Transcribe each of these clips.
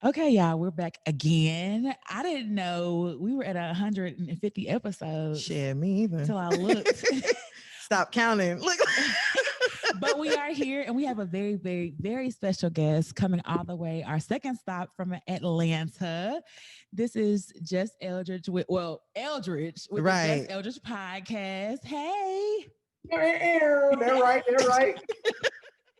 Okay, y'all, we're back again. I didn't know we were at 150 episodes Shit, me either. till I looked. Stop counting. Look. But we are here and we have a very, very, very special guest coming all the way. Our second stop from Atlanta. This is Just Eldredge Eldredge with the Just Right. Eldredge podcast. Hey. They're right. They're right.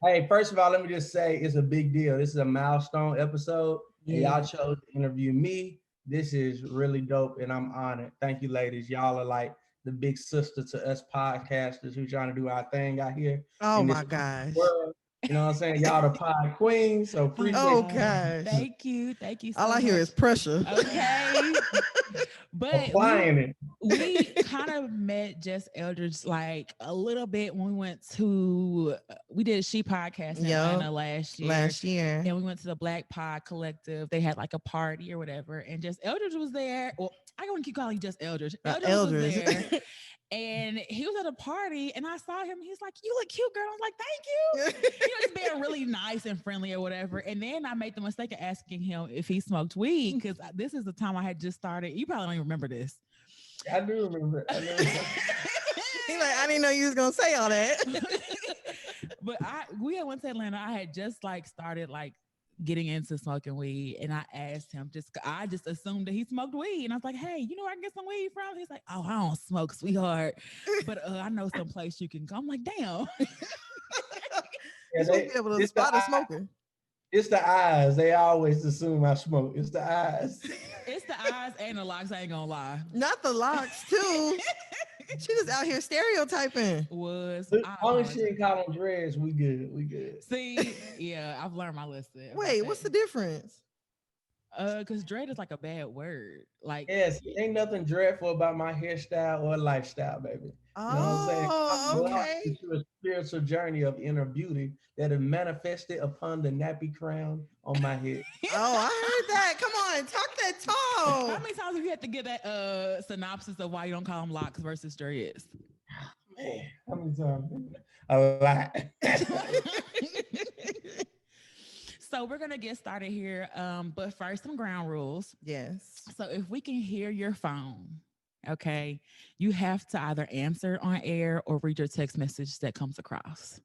Hey, first of all, let me just say it's a big deal. This is a milestone episode, and y'all chose to interview me. This is really dope, and I'm honored. Thank you, ladies. Y'all are like the big sister to us podcasters who trying to do our thing out here Oh in this my gosh. world. You know what I'm saying? Y'all the pod queens, so appreciate Oh you gosh. Thank you. Thank you so All I much. hear is pressure. Okay. But applying it. we kind of met Just Eldredge like a little bit when we went to we did a She podcast in Atlanta last year. Last year. And we went to the Black Pod Collective. They had like a party or whatever. And Just Eldredge was there. Well, I want to keep calling you Just Eldredge. Eldredge was there. And he was at a party and I saw him. He's like, "You look cute, girl." I was like, "Thank you." Just being really nice and friendly or whatever. And then I made the mistake of asking him if he smoked weed because this is the time I had just started. You probably don't even remember this. I do remember. He's like, I didn't know you was gonna say all that. But we had went to Atlanta. I had just like started like getting into smoking weed, and I asked him I just assumed that he smoked weed, and I was like, "Hey, you know where I can get some weed from?" He's like, "Oh, I don't smoke, sweetheart, but I know some place you can go." I'm like, "Damn." You're supposed to be able to spot a smoker. It's the eyes. They always assume I smoke. It's the eyes. It's the eyes and the locks. I ain't gonna lie. Not the locks too. She just out here stereotyping. Was Only she didn't call them dreads. We good. We good. See, yeah, I've learned my lesson. Wait, what's the difference? Because dread is like a bad word. Like, yes, ain't nothing dreadful about my hairstyle or lifestyle, baby. You know what I'm saying? Oh, okay. Into a spiritual journey of inner beauty that is manifested upon the nappy crown on my head. Oh, I heard that. Come on, talk that talk. How many times have you had to get that synopsis of why you don't call them locks versus dreads? Man, how many times? A lot. So we're gonna get started here, but first some ground rules. Yes. So if we can hear your phone, okay, you have to either answer on air or read your text message that comes across.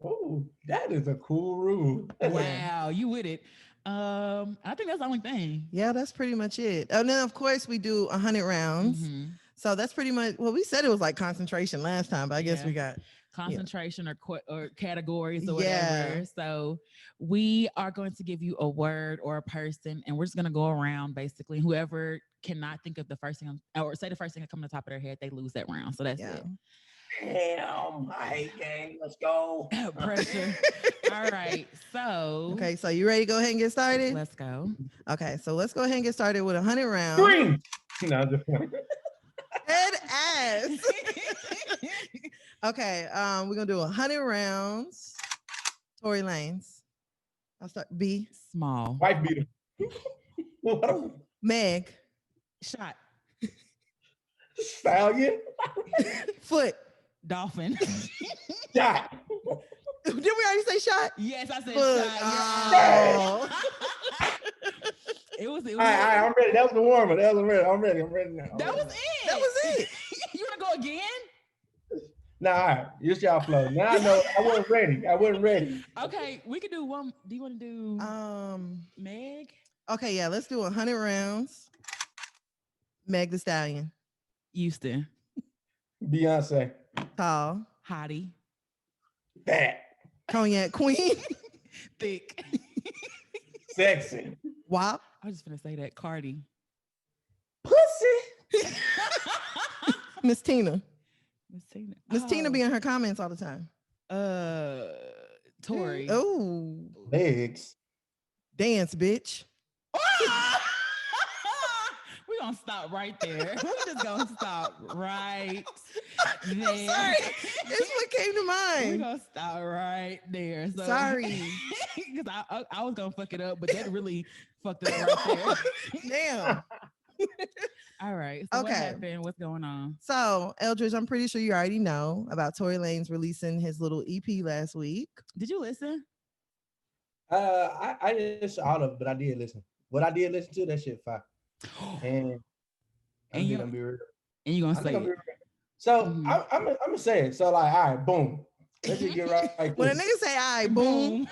Oh, that is a cool rule. Wow, you with it. I think that's the only thing. Yeah, that's pretty much it. And then of course we do 100 rounds. Mm-hmm. So that's pretty much, well, we said it was like concentration last time, but I guess we got concentration or categories or whatever. Yeah. So we are going to give you a word or a person, and we're just going to go around basically. Whoever cannot think of the first thing or say the first thing that comes to the top of their head, they lose that round. So that's it. Damn, I hate game. Let's go. Pressure. All right. So okay, so you ready to go ahead and get started? Let's go. Okay, so let's go ahead and get started with 100 rounds. Green. No, just head ass. Okay, we're gonna do 100 rounds. Tory Lanez. I'll start. B. Small. Wife beater. Meg. Shot. Stallion. Foot. Dolphin. Shot. Did we already say shot? Yes, I said Foot. shot. Oh. It was. All right, I'm ready. That was the warmer. I'm ready now. That was it. That was it. You want to go again? Nah, all right. It's y'all flow. Now I know I wasn't ready. Okay, we could do one. Do you want to do Meg? Okay, yeah, let's do 100 rounds. Meg the Stallion. Houston. Beyonce. Tall. Hottie. Fat. Cognac Queen. Thick. Sexy. WAP. I was just gonna say that. Cardi. Pussy. Miss Tina. Miss Tina be in her comments all the time. Tory. Oh. Legs. Dance, bitch. We're gonna stop right there. We're just gonna stop right there. I'm sorry. It's what came to mind. We're gonna stop right there. So, sorry. Because I was gonna fuck it up, but that really fucked it up right there. Damn. All right. So what happened? What's going on? So, Eldredge, I'm pretty sure you already know about Tory Lanez releasing his little EP last week. Did you listen? I didn't listen all of it, but I did listen. What I did listen to, that shit fire. And I'm And just you gonna be real. and you gonna I'm just say gonna be it. real. So Mhm. I'm gonna say it. So like, all right, boom. Let's just get right to When a it. nigga say, "All right, boom,"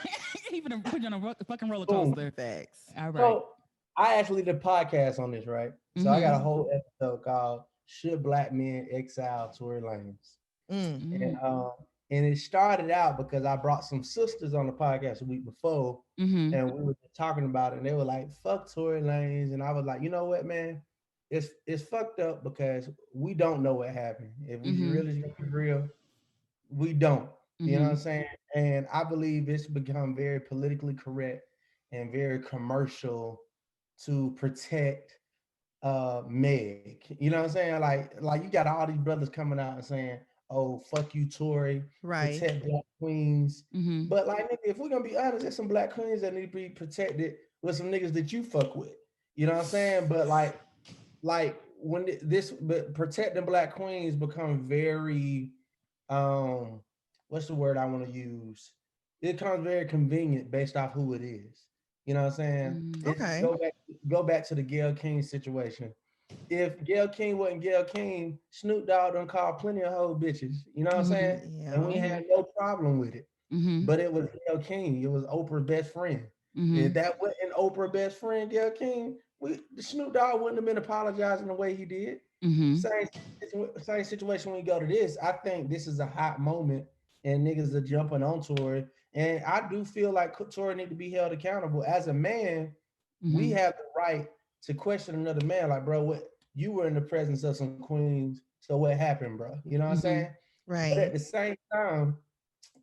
He finna put you on a fucking roller Boom. coaster. facts. All right. So I actually did a podcast on this, right? So I got a Mhm. whole episode called "Should Black Men Exile Tory Lanez?" Mm. And Mm. and it started out because I brought some sisters on the podcast a week before, Mhm. and we were talking about it, and they were like, "Fuck Tory Lanez," and I was like, "You know what, man? It's fucked up because we don't know what happened. If we Mhm. really gonna be real, we don't. You know what I'm Mhm. saying? And I believe it's become very politically correct and very commercial to protect Meg. You know what I'm saying? Like you got all these brothers coming out and saying, "Oh, fuck you, Tory, Right. protect black queens." Mhm. But like, nigga, if we're gonna be honest, there's some black queens that need to be protected with some niggas that you fuck with. You know what I'm saying? But like when this but protecting black queens become very um what's the word I want to use? It becomes very convenient based off who it is. You know what I'm saying? Mm. It's Okay. go back to the Gayle King situation. If Gayle King wasn't Gayle King, Snoop Dogg done called plenty of whole bitches. You know what I'm Mhm. saying? And we Yeah. had no problem with it. Mhm. But it was Gayle King. It was Oprah's best friend. If Mhm. that wasn't Oprah's best friend, Gayle King, Snoop Dogg wouldn't have been apologizing the way he did. Mhm. Same, same situation when you go to this. I think this is a hot moment and niggas are jumping on Tory. And I do feel like Tory need to be held accountable. As a man, we Mhm. have the right to question another man. Like, bro, what you were in the presence of some queens. So what happened, bro? You know what I'm saying? Mhm. But at Right. the same time,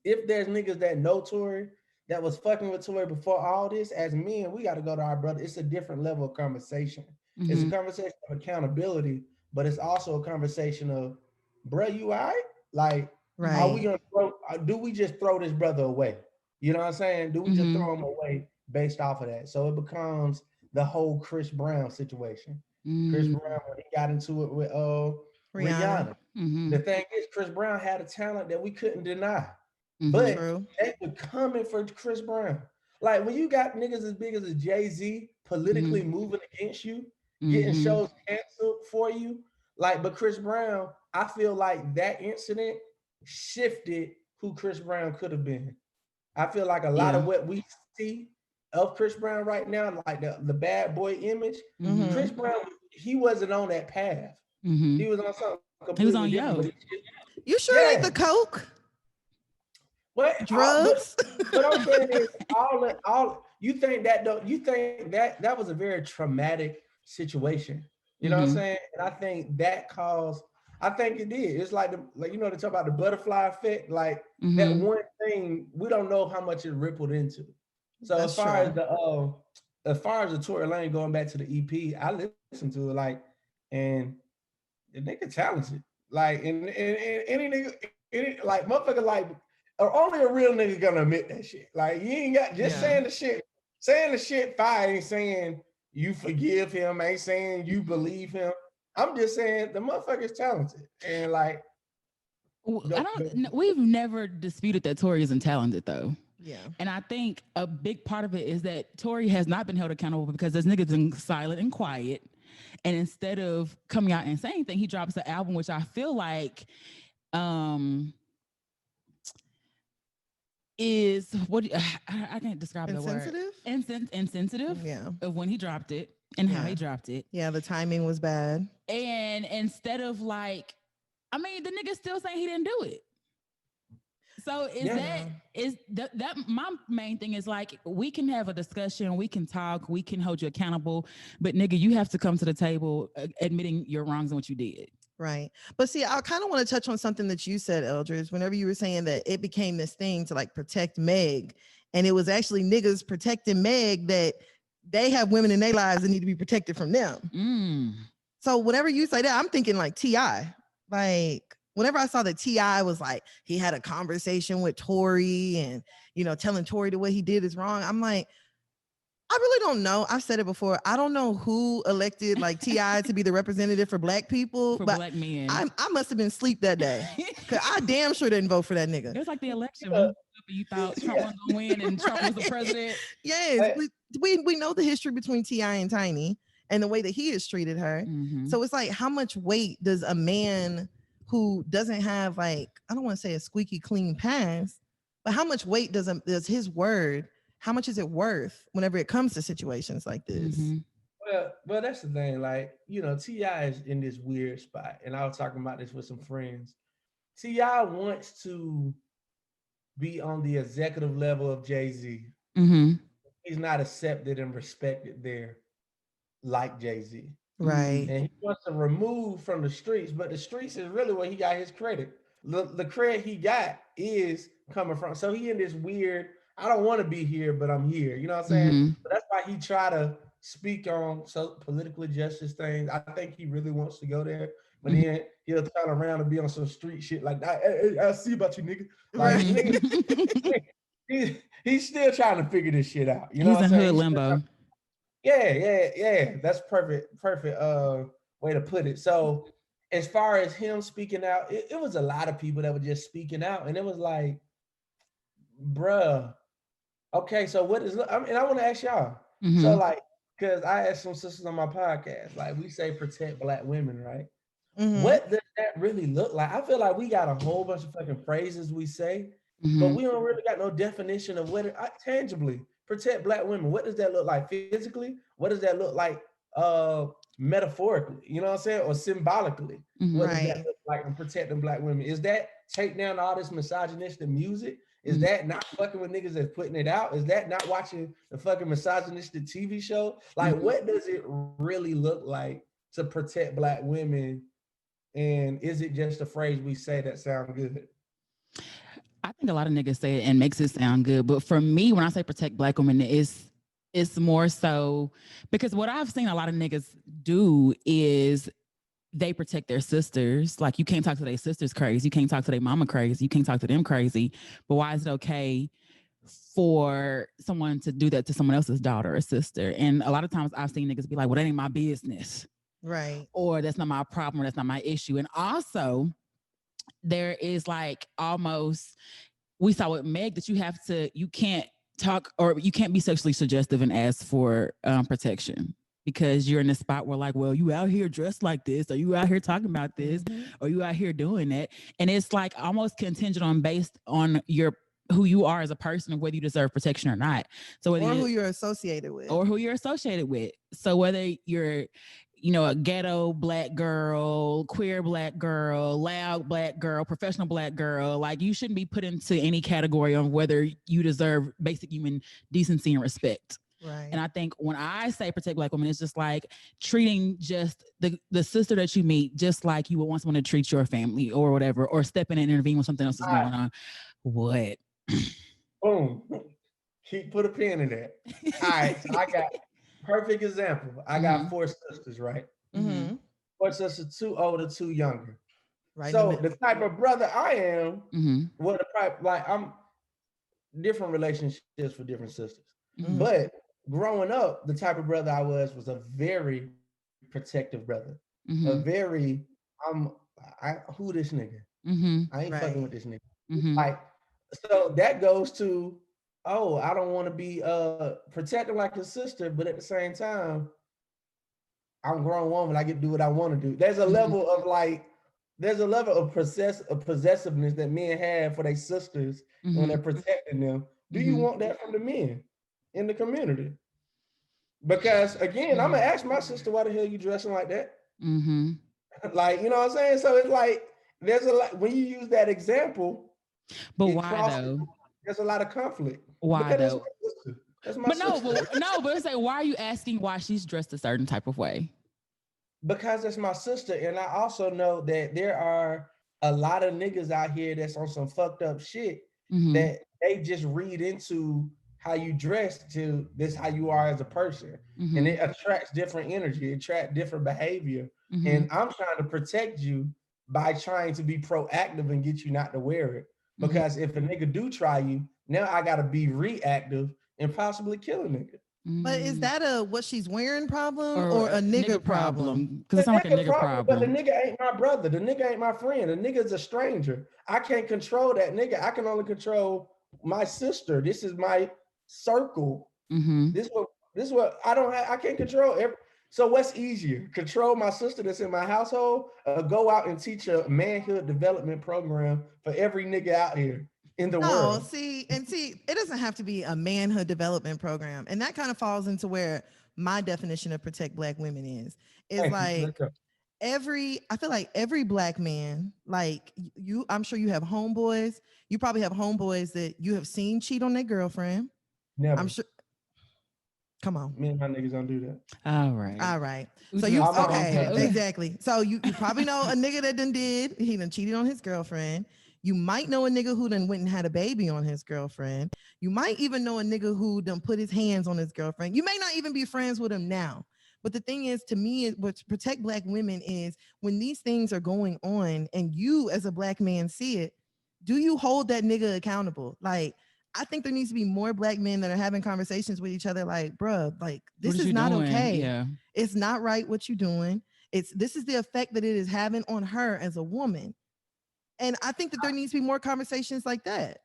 if there's niggas that know Tory that was fucking with Tory before all this, as men, we got to go to our brother. It's a different level of conversation. It's a Mhm. conversation of accountability, but it's also a conversation of, bro, you all right? Like, are we Right. gonna do we just throw this brother away? You know what I'm saying? Do we just Mhm. throw him away based off of that? So it becomes the whole Chris Brown situation. Chris Mm. Brown, when he got into it with Rihanna. Rihanna. The Mhm. thing is, Chris Brown had a talent that we couldn't deny. Mhm. But True. they were coming for Chris Brown. Like when you got niggas as big as Jay-Z politically Mhm. moving against you, getting Mhm. shows canceled for you. Like, but Chris Brown, I feel like that incident shifted who Chris Brown could have been. I feel like a lot of Yeah. what we see of Chris Brown right now, like the bad boy image, Mhm. Chris Mm-hmm. Brown, he wasn't on that path. He Mhm. was on something He was completely on different. But Yo. You sure ain't yeah, the coke, What all but drugs? what I'm saying is all you think that don't you think that was a very traumatic situation. You know what I'm Mhm. saying? And I think that caused I think it did. It's like you know they talk about the butterfly effect, like that Mhm. one thing we don't know how much it rippled into. So That's true. as far as the Tory Lane going back to the EP, I listened to it like and the nigga talented. Like and any nigga like motherfucker like or only a real nigga gonna admit that shit. Like you ain't got just Yeah. saying the shit fire ain't saying you forgive him, ain't saying you believe him. I'm just saying the motherfucker's talented. And like I go, don't. go. We've never disputed that Tory isn't talented though. Yeah. And I think a big part of it is that Tory has not been held accountable because this nigga's been silent and quiet. And instead of coming out and saying anything, he drops an album, which I feel like um is what I can't describe the word. Insensitive? Insensitive Yeah. of when he dropped it and how Yeah. he dropped it. Yeah. The timing was bad. And instead of like, I mean, the nigga still saying he didn't do it. So is Yeah. that is that my main thing is like we can have a discussion, we can talk, we can hold you accountable, but nigga, you have to come to the table admitting your wrongs and what you did. Right. But see, I kind of want to touch on something that you said, Eldredge, whenever you were saying that it became this thing to like protect Meg. And it was actually niggas protecting Meg that they have women in their lives that need to be protected from them. Mm. So whenever you say that, I'm thinking like T.I. Like whenever I saw that T.I. was like, he had a conversation with Tory and, you know, telling Tory the way he did is wrong. I'm like, I really don't know. I've said it before. I don't know who elected like T.I. to be the representative for black people, For but black men. I must have been asleep that day because I damn sure didn't vote for that nigga. It was like the election Yeah. when You thought Trump was gonna win and Trump was the president. Yes, we know the history between T.I. and Tiny and the way that he has treated her. Mm-hmm. So it's like, how much weight does a man who doesn't have, like, I don't want to say a squeaky clean past, but how much weight does his word, how much is it worth whenever it comes to situations like this? Mm-hmm. Well, that's the thing. Like, T.I. is in this weird spot, and I was talking about this with some friends. T.I. wants to be on the executive level of Jay-Z. Mm-hmm. He's not accepted and respected there like Jay-Z. Right. And he wants to remove from the streets, but the streets is really where he got his credit. The credit he got is coming from. So he in this weird, I don't want to be here, but I'm here. You know what I'm saying? Mm-hmm. But that's why he try to speak on politically justice things. I think he really wants to go there, but then he'll turn around and be on some street shit like, I see about you, nigga. Like, nigga, he's still trying to figure this shit out. You know He's what I'm in saying? hood limbo. Yeah. That's perfect way to put it. So as far as him speaking out, it was a lot of people that were just speaking out, and it was like, bruh, okay, so what is, and I want to ask y'all. Mm-hmm. So like, because I asked some sisters on my podcast, like, we say protect Black women, right? Mhm. What does that really look like? I feel like we got a whole bunch of fucking phrases we say, but we don't really got no definition of what it tangibly protect Black women. What does that look like physically? What does that look like metaphorically? You know what I'm saying? Or symbolically? What does that look like in protecting Black women? Is that take down all this misogynistic music? Is that not fucking with niggas that's putting it out? Is that not watching the fucking misogynistic TV show? Like, what does it really look like to protect Black women? And is it just a phrase we say that sound good? I think a lot of niggas say it and makes it sound good. But for me, when I say protect Black women, it's more so because what I've seen a lot of niggas do is they protect their sisters. Like, you can't talk to their sisters crazy. You can't talk to their mama crazy. You can't talk to them crazy. But why is it okay for someone to do that to someone else's daughter or sister? And a lot of times I've seen niggas be like, well, that ain't my business. Right. Or that's not my problem. Or that's not my issue. And also, there is like almost, we saw with Meg that you can't talk or you can't be sexually suggestive and ask for protection because you're in a spot where like, well, you out here dressed like this, or you out here talking about this, or you out here doing that. And it's like almost contingent on based on who you are as a person and whether you deserve protection or not. So whether who you're associated with. So whether you're, a ghetto Black girl, queer Black girl, loud Black girl, professional Black girl, like, you shouldn't be put into any category on whether you deserve basic human decency and respect. Right. And I think when I say protect Black women, it's just like treating just the sister that you meet just like you would want someone to treat your family or whatever, or step in and intervene when something else is going on. What? Boom. Put a pin in that. All right. So I got perfect example. I got 4 sisters, right? Mm-hmm. 4 sisters, 2 older, 2 younger. Right. So the type of brother I am, I'm different relationships for different sisters. Mm-hmm. But growing up, the type of brother I was a very protective brother. A very, who this nigga? I ain't fucking with this nigga. Like, so that goes to, I don't want to be protected like a sister, but at the same time, I'm a grown woman. I get to do what I want to do. There's a level of possessiveness that men have for their sisters when they're protecting them. Do you want that from the men in the community? Because again, I'm gonna ask my sister, why the hell you dressing like that? Like, you know what I'm saying? So it's like there's a lot when you use that example. But why though? There's a lot of conflict. Why though? That's my sister. But it's like, why are you asking why she's dressed a certain type of way? Because that's my sister, and I also know that there are a lot of niggas out here that's on some fucked up shit that they just read into how you dress to this how you are as a person, and it attracts different energy, it attracts different behavior, and I'm trying to protect you by trying to be proactive and get you not to wear it. Because if a nigga do try you, now I gotta be reactive and possibly kill a nigga. But is that a what she's wearing problem or a nigga problem? Because it's not like a nigga problem. But the nigga ain't my brother. The nigga ain't my friend. The nigga's a stranger. I can't control that nigga. I can only control my sister. This is my circle. This what I can't control every. So what's easier? Control my sister that's in my household, or go out and teach a manhood development program for every nigga out here in the No, world? see, it doesn't have to be a manhood development program. And that kind of falls into where my definition of protect black women is Thank you. like Let's go. I feel like every black man, like I'm sure you have homeboys. You probably have homeboys that you have seen cheat on their girlfriend. I'm Never. sure. Come on. Me and my niggas don't do that. All right. All right. We So just you I'm on okay? top. Exactly. So you probably know a nigga that he done cheated on his girlfriend. You might know a nigga who done went and had a baby on his girlfriend. You might even know a nigga who done put his hands on his girlfriend. You may not even be friends with him now. But the thing is, to me, what protect black women is when these things are going on and you as a black man see it, do you hold that nigga accountable? Like, I think there needs to be more black men that are having conversations with each other like, bruh, like this is you not doing? okay. Yeah. It's not right what you're doing. This is the effect that it is having on her as a woman. And I think that there needs to be more conversations like that.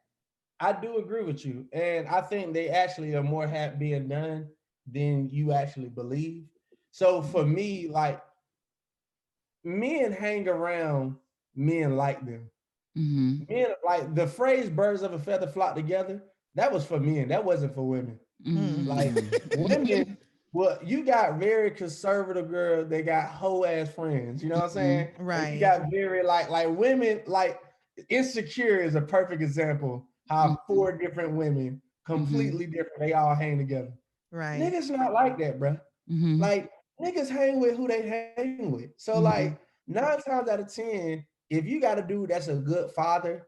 I do agree with you, and I think they actually are more being done than you actually believe. So for me, like, men hang around men like them. Men, like the phrase "birds of a feather flock together." That was for men. That wasn't for women. Like women, well, you got very conservative girls. They got whole ass friends. You know what I'm saying? Right. And you got very like women. Like Insecure is a perfect example. How four different women, completely different, they all hang together. Right. Niggas not like that, bro. Like niggas hang with who they hang with. So like 9 times out of 10, if you got a dude that's a good father,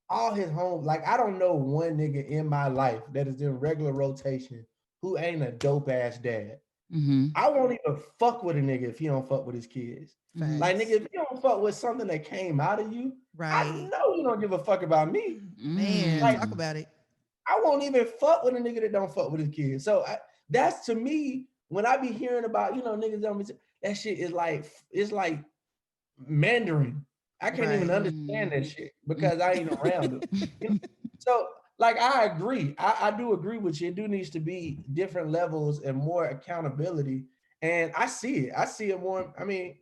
all his home, like I don't know one nigga in my life that is in regular rotation who ain't a dope ass dad. I won't even fuck with a nigga if he don't fuck with his kids. Like nigga, if you don't fuck with something that came out of you, I Right. know you don't give a fuck about me. Man, Like talk about it. I won't even fuck with a nigga that don't fuck with his kids. So that's to me when I be hearing about niggas don't be, that shit is like it's like Mandarin. I can't even understand that shit because I ain't around it. So, like, I agree. I do agree with you. It do needs to be different levels and more accountability. And I see it. I see it more. I mean,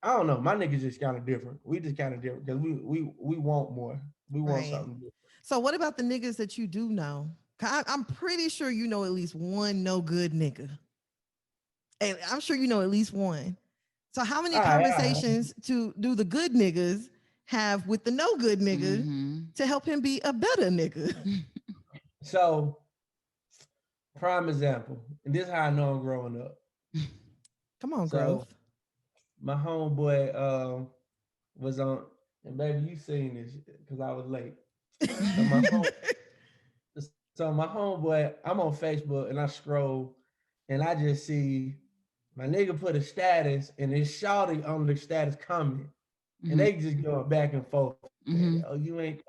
I don't know. My niggas just kind of different. We just kind of different because we want more. We want Right. something different. So what about the niggas that you do know? I'm pretty sure you know at least one no good nigga. And I'm sure you know at least one. So how many All right. conversations do the good niggas have with the no good nigga to help him be a better nigga? So, prime example, and this is how I know I'm growing up. Come on, So, growth. my homeboy was on, and baby, you seen this because I was late. So my homeboy, I'm on Facebook and I scroll, and I just see my nigga put a status, and it's shouting on the status comment, and they just going back and forth. Oh, you ain't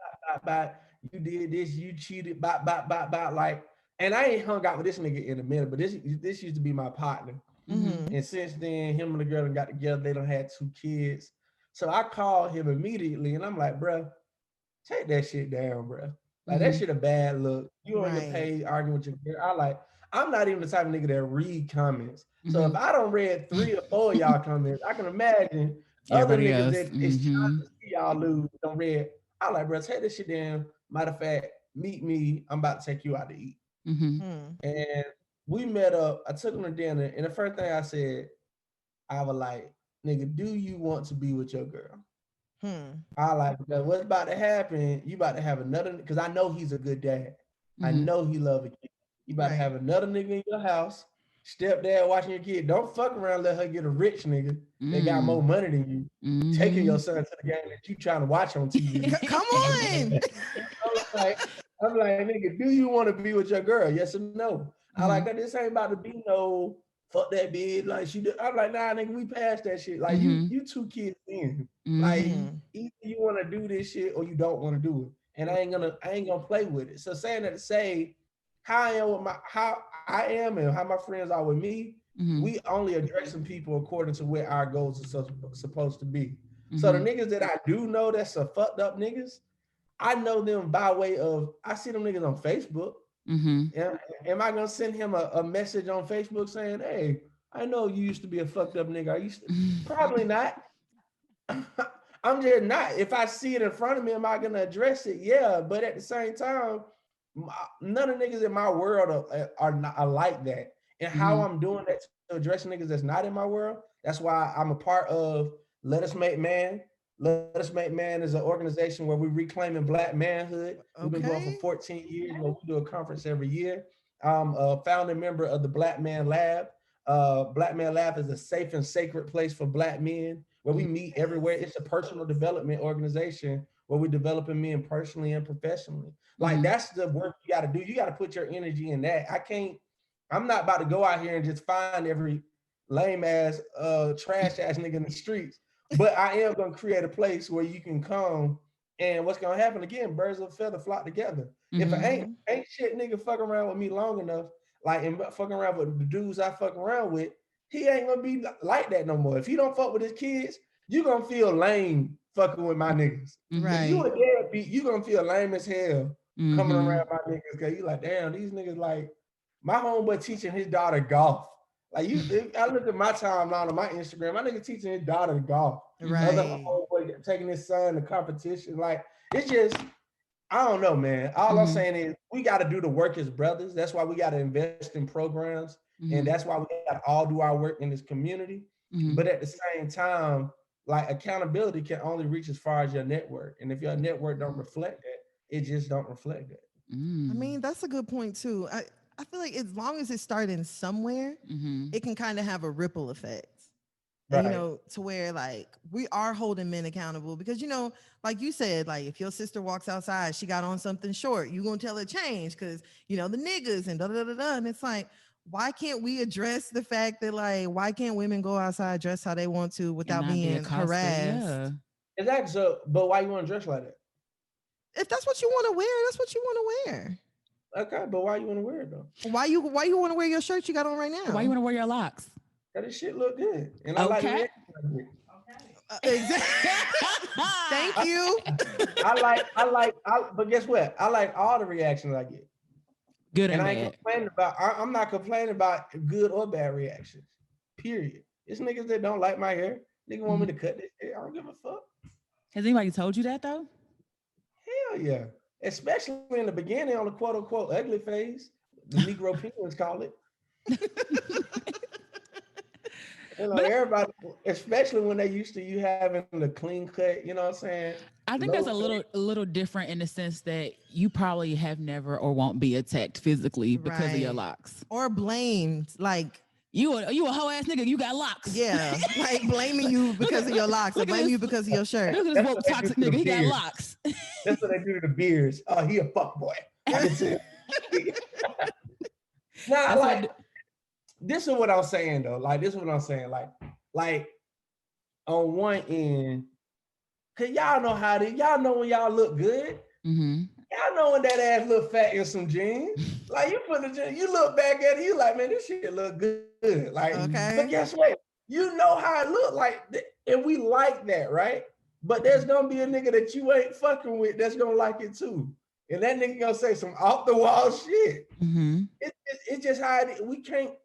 you did this, you cheated, like. And I ain't hung out with this nigga in a minute, but this used to be my partner. And since then, him and the girl got together. They done had 2 kids. So I called him immediately, and I'm like, bro, take that shit down, bro. Like that shit a bad look. You on your page arguing with your girl. I'm not even the type of nigga that read comments. So if I don't read 3 or 4 of y'all comments, I can imagine other niggas that is trying to see y'all lose don't read. I'm like, bro, take this shit down. Matter of fact, meet me. I'm about to take you out to eat. And we met up. I took him to dinner, and the first thing I said, I was like, nigga, do you want to be with your girl? I like, because what's about to happen, you about to have another, because I know he's a good dad. I know he love a kid. You about to have another nigga in your house, stepdad watching your kid. Don't fuck around, let her get a rich nigga that got more money than you, taking your son to the game that you trying to watch on TV. Come on. I'm like, nigga, do you want to be with your girl? Yes or no? I like, this ain't about to be no fuck that bitch. Like she did. I'm like, nah, nigga, we passed that shit. Like you 2 kids in. Like either you want to do this shit or you don't want to do it. And I ain't gonna play with it. So saying that to say how I am with how I am and how my friends are with me, we only addressing people according to where our goals are supposed to be. So the niggas that I do know that's a fucked up niggas, I know them by way of, I see them niggas on Facebook. Mm-hmm. Am I gonna send him a message on Facebook saying, hey, I know you used to be a fucked up nigga. I used to, probably not. I'm just not. If I see it in front of me, am I gonna address it? Yeah, but at the same time, none of niggas in my world are like that. And how I'm doing that to address niggas that's not in my world, that's why I'm a part of Let Us Make Man. Let Us Make Man is an organization where we're reclaiming Black manhood. We've been going for 14 years. We do a conference every year. I'm a founding member of the Black Man Lab. Black Man Lab is a safe and sacred place for Black men where we meet everywhere. It's a personal development organization where we're developing men personally and professionally. Like that's the work you got to do. You got to put your energy in that. I'm not about to go out here and just find every lame ass, trash ass nigga in the streets. But I am gonna create a place where you can come, and what's gonna happen again? Birds of a feather flock together. If I ain't shit nigga fuck around with me long enough, like and fucking around with the dudes I fuck around with, he ain't gonna be like that no more. If he don't fuck with his kids, you gonna feel lame fucking with my niggas. Right. If you a deadbeat, you gonna feel lame as hell coming around my niggas because you like, damn, these niggas like my homeboy teaching his daughter golf. Like I look at my timeline on my Instagram, my nigga teaching his daughter golf. Right. Other homeboy taking his son to competition. Like it's just, I don't know, man. All I'm saying is we got to do the work as brothers. That's why we got to invest in programs. And that's why we got to all do our work in this community. But at the same time, like accountability can only reach as far as your network. And if your network don't reflect that, it just don't reflect that. I mean, that's a good point too. I feel like as long as it's starting somewhere, it can kind of have a ripple effect. Right. You know, to where like we are holding men accountable because, you know, like you said, like if your sister walks outside, she got on something short, you gonna tell her change because, you know, the niggas and da da da da. And it's like, why can't we address the fact that like, why can't women go outside, dress how they want to without being harassed? Yeah. Exactly. So, but why you want to dress like that? If that's what you want to wear, that's what you want to wear. Okay, but why you want to wear it though? Why you want to wear your shirt you got on right now? Why you want to wear your locks? This shit look good, and I like it. Exactly. Thank you. But guess what? I like all the reactions I get. Good and I bad. ain't complaining about. I'm not complaining about good or bad reactions. Period. It's niggas that don't like my hair. Nigga want me to cut this hair. I don't give a fuck. Has anybody told you that though? Hell yeah. Especially in the beginning on the quote unquote ugly phase. The Negro penguins call it. You know, everybody, especially when they used to you having the clean cut, you know what I'm saying? I think that's a little different in the sense that you probably have never or won't be attacked physically because of your locks. Or blamed, like you a hoe ass nigga, you got locks. Yeah, like blaming you because of your locks, or blame you because of your shirt. Look at this woke toxic nigga, he got locks. That's what they do to the beards. Oh, he a fuck boy. Nah, like this is what I'm saying though. Like this is what I'm saying. Like on one end, cause y'all know how to. Y'all know when y'all look good. Y'all know when that ass look fat in some jeans. Like you put the jeans, you look back at it, you like, man, this shit look good. Like, but guess what? You know how it look like, and we like that, right? But there's gonna be a nigga that you ain't fucking with that's gonna like it too. And that nigga gonna say some off the wall shit. It's just how we can't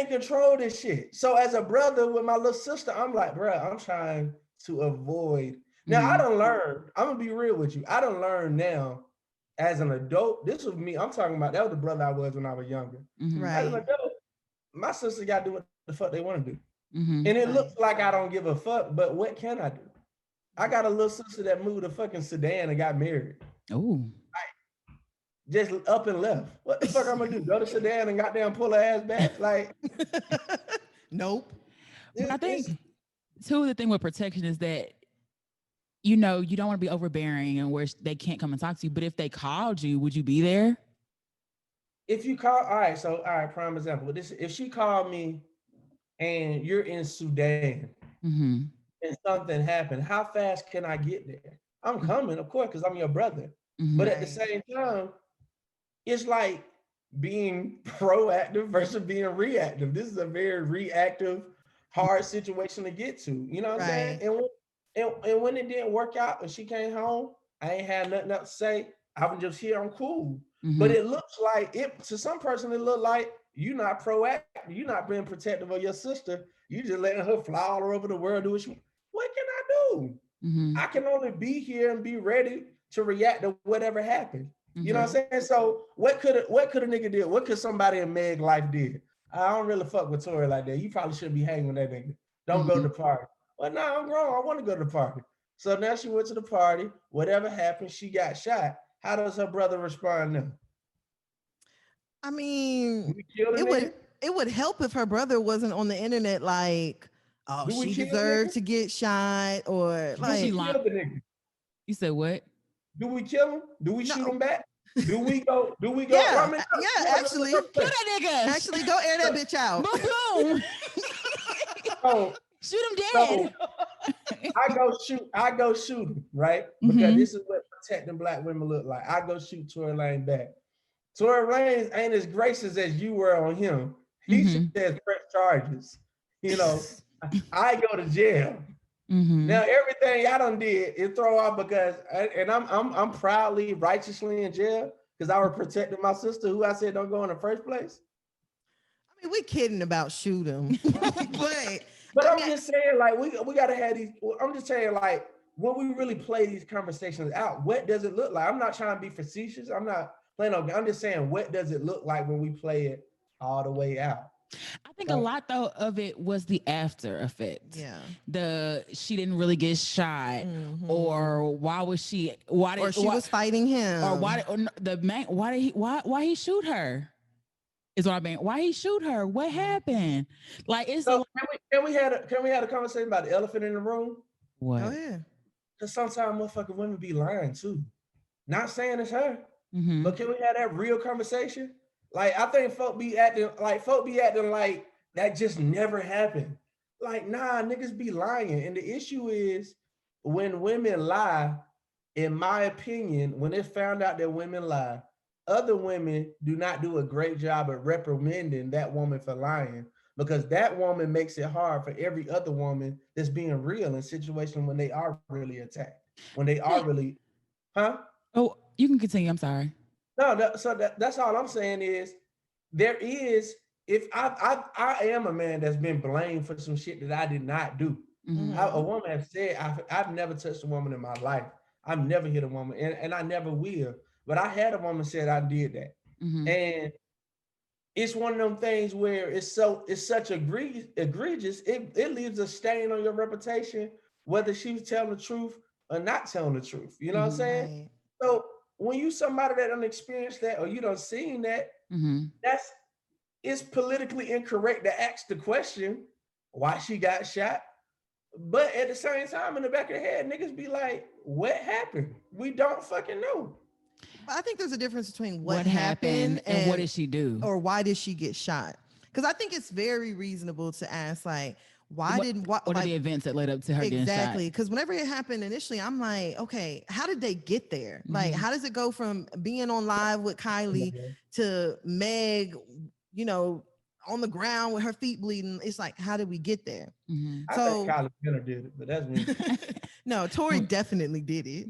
control this shit. So as a brother with my little sister, I'm like, bro, I'm trying to avoid. Now I done learned, I'm gonna be real with you. I done learned now as an adult, this was me, I'm talking about, that was the brother I was when I was younger. As an adult, my sister gotta do what the fuck they wanna do. And it looks like I don't give a fuck, but what can I do? I got a little sister that moved a fucking sedan and got married. Oh. Just up and left. What the fuck I'm gonna do? Go to sedan and goddamn pull her ass back? Like, nope. I think too, the thing with protection is that, you know, you don't want to be overbearing and where they can't come and talk to you. But if they called you, would you be there? If you call, all right, prime example. If she called me and you're in Sudan and something happened, how fast can I get there? I'm coming, of course, because I'm your brother. But at the same time, it's like being proactive versus being reactive. This is a very reactive, hard situation to get to. You know what I'm saying? And when it didn't work out and she came home, I ain't had nothing else to say. I'm just here. I'm cool. Mm-hmm. But it looks like it to some person. It look like you're not proactive. You're not being protective of your sister. You just letting her fly all over the world. Do what she. What can I do? Mm-hmm. I can only be here and be ready to react to whatever happens. You know what Mm-hmm. I'm saying? So what could a nigga do? What could somebody in Meg life did? I don't really fuck with Tori like that. You probably shouldn't be hanging with that nigga. Don't go to the party. Well, no, I'm grown. I want to go to the party. So now she went to the party. Whatever happened, she got shot. How does her brother respond now? I mean, We kill the nigga? it would help if her brother wasn't on the internet like, oh, Do we she kill the deserved nigga? to get shot, or Do like, we kill the nigga? You said what? Do we kill him? Do we No. shoot him back? Do we go? Yeah, I mean, actually, Kill that nigga. actually, go air that bitch out. Boom, boom. So, Shoot him so dead. I go shoot him, right? Because this is what protecting black women look like. I go shoot Tory Lane back. Tory Lane ain't as gracious as you were on him. He should press charges. You know, I go to jail. Now everything I done did is throw off because, and I'm proudly, righteously in jail because I was protecting my sister who I said don't go in the first place. I mean, we're kidding about shoot him, but I'm just saying, like, we gotta have these. I'm just saying, like, when we really play these conversations out, what does it look like? I'm not trying to be facetious. I'm not playing on. I'm just saying, what does it look like when we play it all the way out? I think a lot though of it was the after effect. Yeah. She didn't really get shot, or why was she? Why did? Or she was fighting him? Or why? Or the man? Why did he? Why he shoot her? Is what I mean. Why he shoot her? What happened? Like it's so can we have a conversation about the elephant in the room? What? Oh yeah. Because sometimes motherfucking women be lying too. Not saying it's her, but can we have that real conversation? Like I think folk be acting like that just never happened. Like nah, niggas be lying, and the issue is when women lie. In my opinion, when it's found out that women lie, other women do not do a great job at reprimanding that woman for lying because that woman makes it hard for every other woman that's being real in situations when they are really attacked, when they are really, Oh, you can continue. I'm sorry. No, that's all I'm saying is there is, if I am a man that's been blamed for some shit that I did not do. A woman has said, I've never touched a woman in my life. I've never hit a woman and I never will. But I had a woman said I did that. And it's one of them things where it's such egregious, it leaves a stain on your reputation, whether she's telling the truth or not telling the truth. You know what I'm saying? Right. So when you somebody that don't experience that or you don't seen that, it's politically incorrect to ask the question why she got shot. But at the same time, in the back of the head, niggas be like, what happened? We don't fucking know. I think there's a difference between what happened and what did she do? Or why did she get shot? Because I think it's very reasonable to ask, like, what are the events that led up to her getting shot? Exactly. Because whenever it happened initially, I'm like, okay, how did they get there? Like, how does it go from being on live with Kylie to Meg, you know, on the ground with her feet bleeding? It's like, how did we get there? I think Kylie Jenner did it, but that's me. No, Tori definitely did it.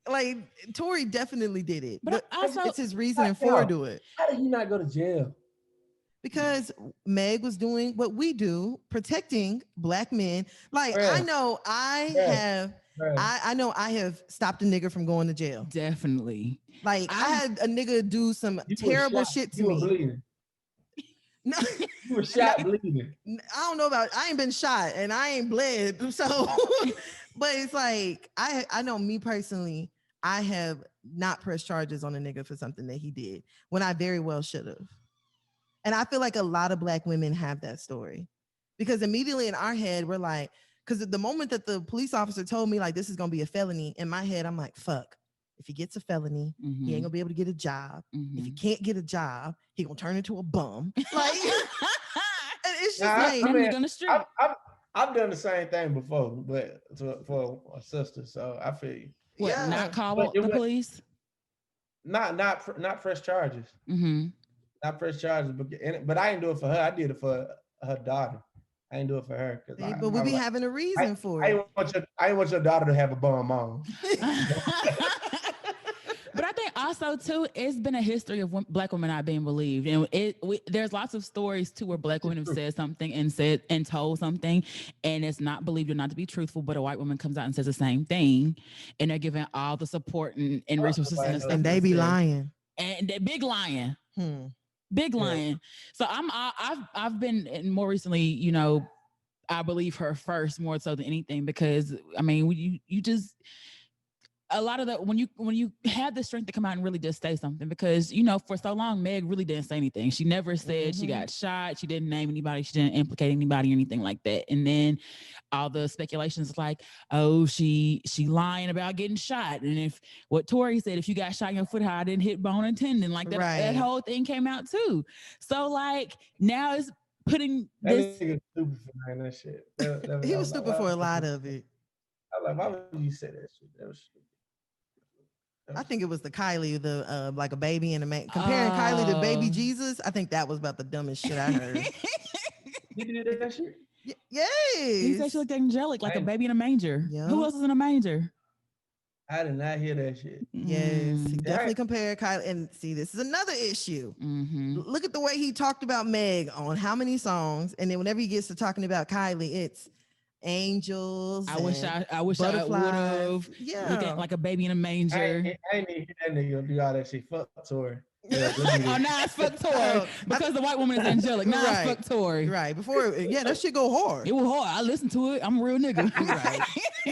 like Tori definitely did it. But also, it's his reasoning for doing it. How did he not go to jail? Because Meg was doing what we do, protecting Black men. Like, I know I have stopped a nigga from going to jail. Definitely. Like, I had a nigga do some terrible shit to me. Bleeding. No, you were shot bleeding. I don't know about, I ain't been shot and I ain't bled. So, but it's like, I know me personally, I have not pressed charges on a nigga for something that he did when I very well should have. And I feel like a lot of Black women have that story because immediately in our head, we're like, because the moment that the police officer told me like, this is going to be a felony, in my head, I'm like, fuck, if he gets a felony, he ain't gonna be able to get a job. If he can't get a job, he gonna turn into a bum. Like, it's just I've done the same thing before, but for a sister, so I feel you. Not call the police? Not press charges. Not press charges, but I didn't do it for her. I did it for her daughter. I didn't do it for her. But we be having a reason for it. I ain't want your daughter to have a bum mom. But I think also too, it's been a history of Black women not being believed, and there's lots of stories too where Black women have said something and told something, and it's not believed or not to be truthful. But a white woman comes out and says the same thing, and they're given all the support and resources and stuff. And they be lying. And they're big lying. Big lying. So I've been more recently, you know, I believe her first more so than anything, because I mean, you just, a lot of the, when you have the strength to come out and really just say something, because, you know, for so long, Meg really didn't say anything. She never said she got shot. She didn't name anybody. She didn't implicate anybody or anything like that. And then all the speculations like, oh, she lying about getting shot. And if what Tori said, if you got shot in your foot, how I didn't hit bone and tendon, like that, that whole thing came out too. So like now it's putting this. That nigga stupid for saying that shit. He was stupid for a lot of it. I was like, why would you say that shit? That was stupid. I think it was the Kylie, the like a baby and a man. Comparing Kylie to baby Jesus, I think that was about the dumbest shit I heard. You did that shit? Yes. He said she looked angelic, like a baby in a manger. Yep. Who else is in a manger? I did not hear that shit. Yes, he definitely compared Kylie. And see, this is another issue. Look at the way he talked about Meg on how many songs, and then whenever he gets to talking about Kylie, it's angels. I wish I would have. Yeah, looking like a baby in a manger. I ain't hear that nigga do all that shit. Fuck Tori. Yeah, oh, now it's fuck Tori because the white woman is angelic. Now it's fuck Tori. Right before, that shit go hard. It was hard. I listened to it. I'm a real nigga. Right,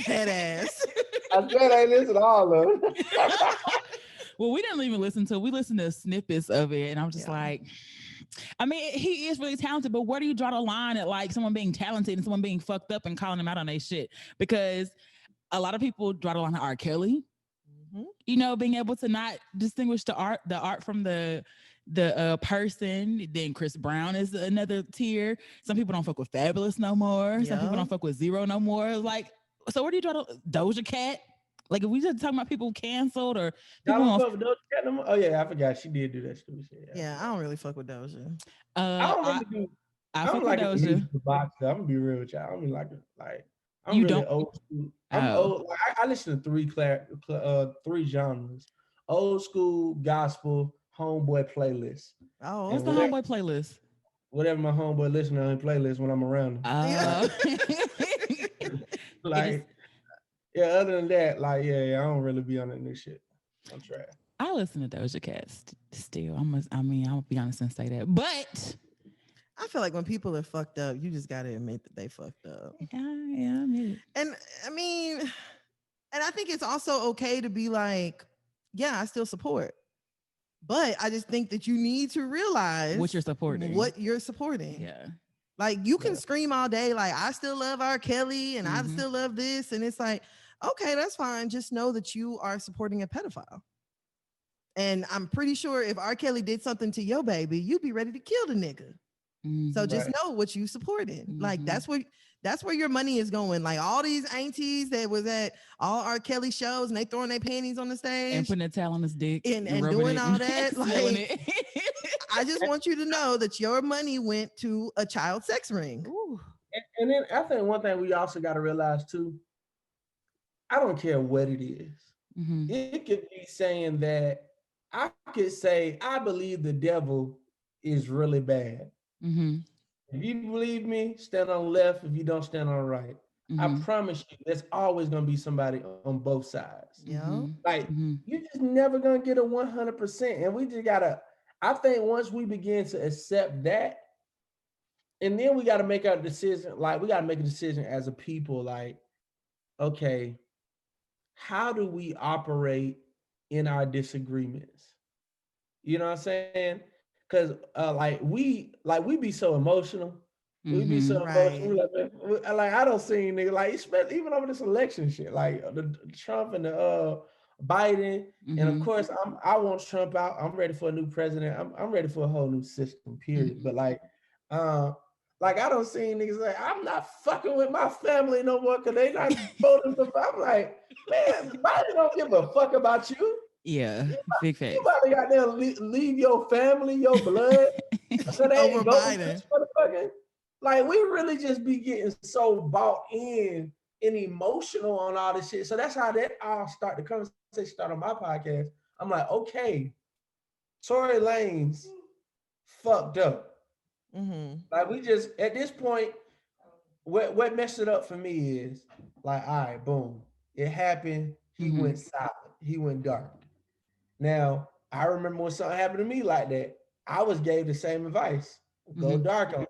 head ass. I said I ain't listen to all of it. Well, we didn't even listen to it. We listened to snippets of it, and I'm just like. I mean, he is really talented, but where do you draw the line at like someone being talented and someone being fucked up and calling them out on their shit? Because a lot of people draw the line at R. Kelly, you know, being able to not distinguish the art from the person. Then Chris Brown is another tier. Some people don't fuck with Fabulous no more. Some people don't fuck with Zero no more. Like, so where do you draw the Doja Cat? Like, if we just talking about people canceled or people don't fuck with Doja Cat no more? Oh yeah, I forgot she did do that stupid shit. Yeah, I don't really fuck with Doja. I don't really I fuck with Doja. I'm gonna be real with y'all. I don't like I'm you really don't? Old school. I'm old. Like, I listen to three genres: old school, gospel, homeboy playlist. Oh, what's the homeboy playlist? Whatever my homeboy listen on playlist when I'm around him. Like. Yeah, other than that, like, I don't really be on that new shit. I'm trash. I listen to Doja Cat still. I'll be honest and say that. But I feel like when people are fucked up, you just gotta admit that they fucked up. Yeah, I mean. And I mean, and I think it's also okay to be like, yeah, I still support. But I just think that you need to realize what you're supporting. Yeah. Like you can scream all day, like I still love R. Kelly and I still love this. And it's like, okay, that's fine. Just know that you are supporting a pedophile. And I'm pretty sure if R. Kelly did something to your baby, you'd be ready to kill the nigga. So just know what you supporting. Like that's where your money is going. Like all these aunties that was at all R. Kelly shows and they throwing their panties on the stage and putting a towel on his dick and doing all that. Like I just want you to know that your money went to a child sex ring. And then I think one thing we also got to realize too, I don't care what it is. It could be saying that I could say, I believe the devil is really bad. If you believe me, stand on the left. If you don't, stand on the right. I promise you, there's always going to be somebody on both sides. Like, you're just never going to get a 100%. And we just got to, I think once we begin to accept that, and then we got to make our decision, like we got to make a decision as a people, like, okay, how do we operate in our disagreements? You know what I'm saying? Because we be so emotional. We be so emotional. Like I don't see nigga, like especially even over this election shit, like the Trump and the Biden, and of course I want Trump out. I'm ready for a new president. I'm ready for a whole new system. Period. But like I don't see niggas like I'm not fucking with my family no more because they not voting for. I'm like, man, Biden don't give a fuck about you. Yeah, big facts. You about to goddamn leave your family, your blood, so they ain't voting for the fucking. Like we really just be getting so bought in and emotional on all this shit. So that's how that all start. The conversation start on my podcast. I'm like, okay, Tory Lanez fucked up. Mm-hmm. Like we just at this point, what messed it up for me is like, all right, boom, it happened. He went silent. He went dark. Now I remember when something happened to me like that, I was gave the same advice: go dark on it,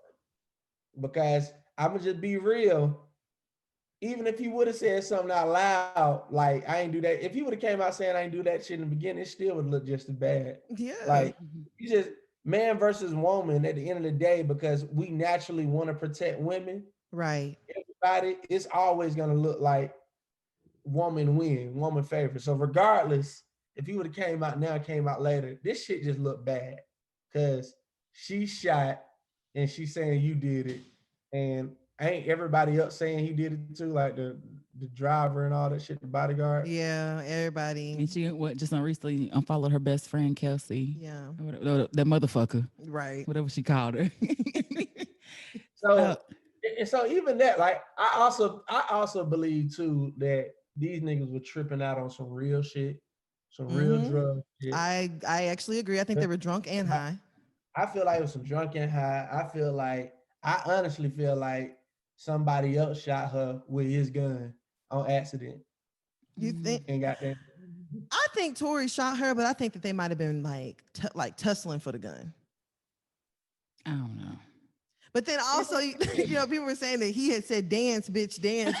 because I'm gonna just be real. Even if he would have said something out loud, like I ain't do that. If he would have came out saying I ain't do that shit in the beginning, it still would look just as bad. Yeah. Like you just man versus woman at the end of the day, because we naturally want to protect women. Right. Everybody, it's always gonna look like woman win, woman favor. So regardless, if he would have came out now, came out later, this shit just looked bad. Cause she shot and she's saying you did it. And ain't everybody else saying he did it too, like the driver and all that shit, the bodyguard. Yeah, everybody. And she just recently unfollowed her best friend Kelsey. Yeah. That motherfucker. Right. Whatever she called her. So and so even that, like I also believe too that these niggas were tripping out on some real shit, some real drug shit. I actually agree. I think they were drunk and high. I feel like it was some drunk and high. I honestly feel like somebody else shot her with his gun on accident. You think? And got that. I think Tory shot her, but I think that they might have been like tussling for the gun. I don't know. But then also, people were saying that he had said "dance, bitch, dance"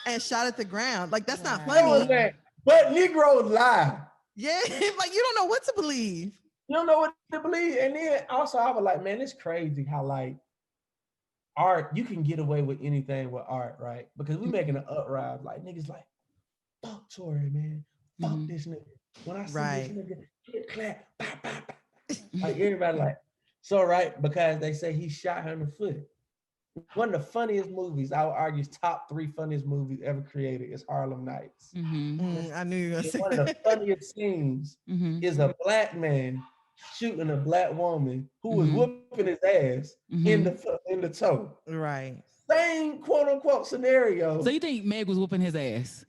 and shot at the ground. Like that's not funny. But Negroes lie. Yeah, like you don't know what to believe. You don't know what to believe. And then also I was like, man, it's crazy how like art, you can get away with anything with art, right? Because we making an uprise. Like niggas like, fuck Tory, man. Fuck this nigga. When I see this nigga, hit clap, pop, pop, pop. Like everybody like, so right, because they say he shot her in the foot. One of the funniest movies, I would argue, top 3 funniest movies ever created is Harlem Nights. I knew you were gonna say one of the funniest scenes is a black man shooting a black woman who was whooping his ass in the toe. Right. Same quote unquote scenario. So you think Meg was whooping his ass?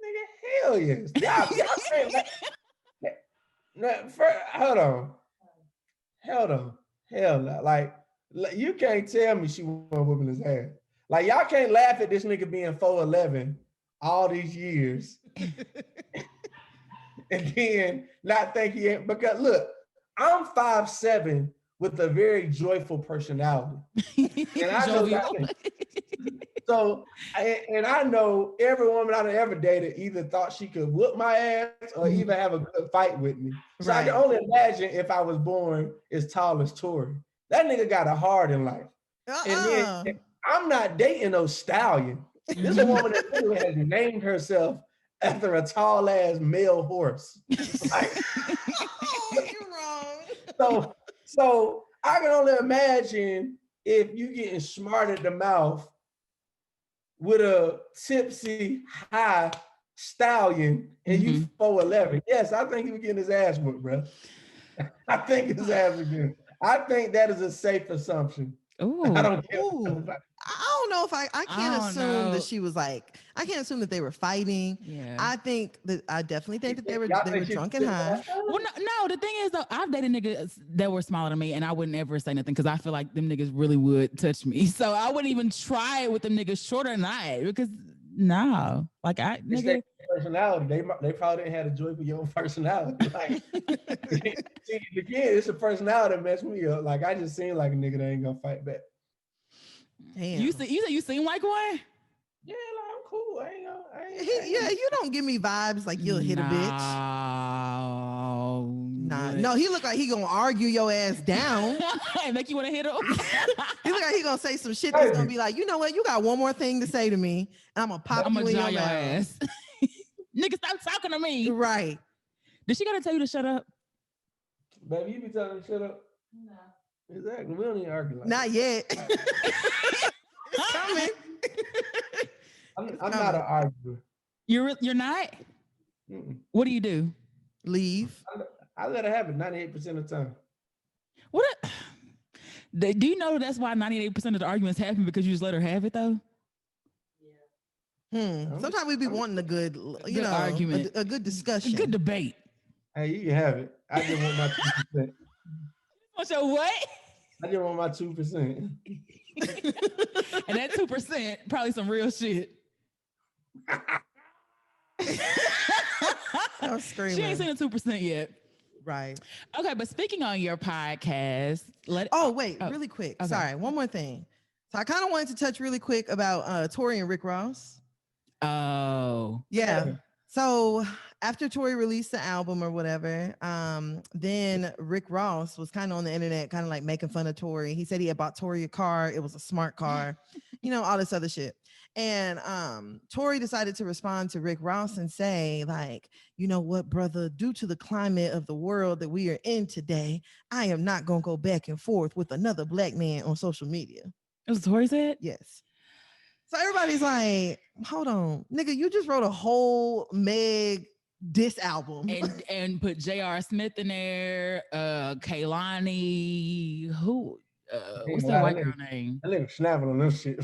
Nigga, hell yes. Y'all hold on. Hell no. Like you can't tell me she wasn't whooping his ass. Like y'all can't laugh at this nigga being 4'11" all these years. And then not think he ain't, because look, I'm 5'7" with a very joyful personality. And I know I know every woman I've ever dated either thought she could whoop my ass or even have a good fight with me. So I can only imagine if I was born as tall as Tory. That nigga got a heart in life. And then I'm not dating no stallion. This is a woman that literally has named herself after a tall ass male horse. Like, you're wrong. So I can only imagine if you getting smart at the mouth with a tipsy high stallion and you 4'11". Yes, I think he was getting his ass whooped, bro. I think his ass was getting. I think that is a safe assumption. Ooh. I don't care. I don't know if I can't assume that she was like, I can't assume that they were fighting. Yeah. I definitely think that they were drunk and high. Well, no, the thing is though, I've dated niggas that were smaller than me and I would never say nothing because I feel like them niggas really would touch me. So I wouldn't even try it with them niggas shorter than I, because no, like it's their personality. They probably didn't have a joy for your own personality. Like, see, again, it's a personality that messed me up. Like I just seem like a nigga that ain't gonna fight back. Damn. You seem like one? Yeah, like I'm cool. Yeah, you don't give me vibes like you'll hit a bitch. No, he look like he gonna argue your ass down and make you want to hit him. He look like he gonna say some shit that's gonna be like, you know what? You got one more thing to say to me, and I'm gonna pop you in your ass. Nigga, stop talking to me. Right? Did she gotta tell you to shut up? Baby, you be telling me to shut up. No. Exactly. We don't even argue like not yet. It's coming. I'm not an arguer. You're not? Mm-mm. What do you do? Leave. I let her have it 98% of the time. Do you know that's why 98% of the arguments happen, because you just let her have it though? Sometimes we be wanting a good, Good argument. a good discussion. A good debate. Hey, you can have it. I just want my 2%. What's your what? I just want my 2%. And that 2%, probably some real shit. I'm screaming. She ain't seen the 2% yet. Right. Okay, but speaking on your podcast, really quick. Okay. Sorry, one more thing. So I kind of wanted to touch really quick about Tory and Rick Ross. Oh. Yeah. So after Tory released the album or whatever, then Rick Ross was kind of on the internet, kind of like making fun of Tory. He said he had bought Tory a car. It was a smart car, all this other shit. And Tory decided to respond to Rick Ross and say, like, you know what, brother, due to the climate of the world that we are in today, I am not going to go back and forth with another black man on social media. That's what Tory said? Yes. So everybody's like, hold on, nigga, you just wrote a whole Meg diss album. And put J.R. Smith in there, Kaylani, who, what's that white girl name? I nigga snapping on this shit.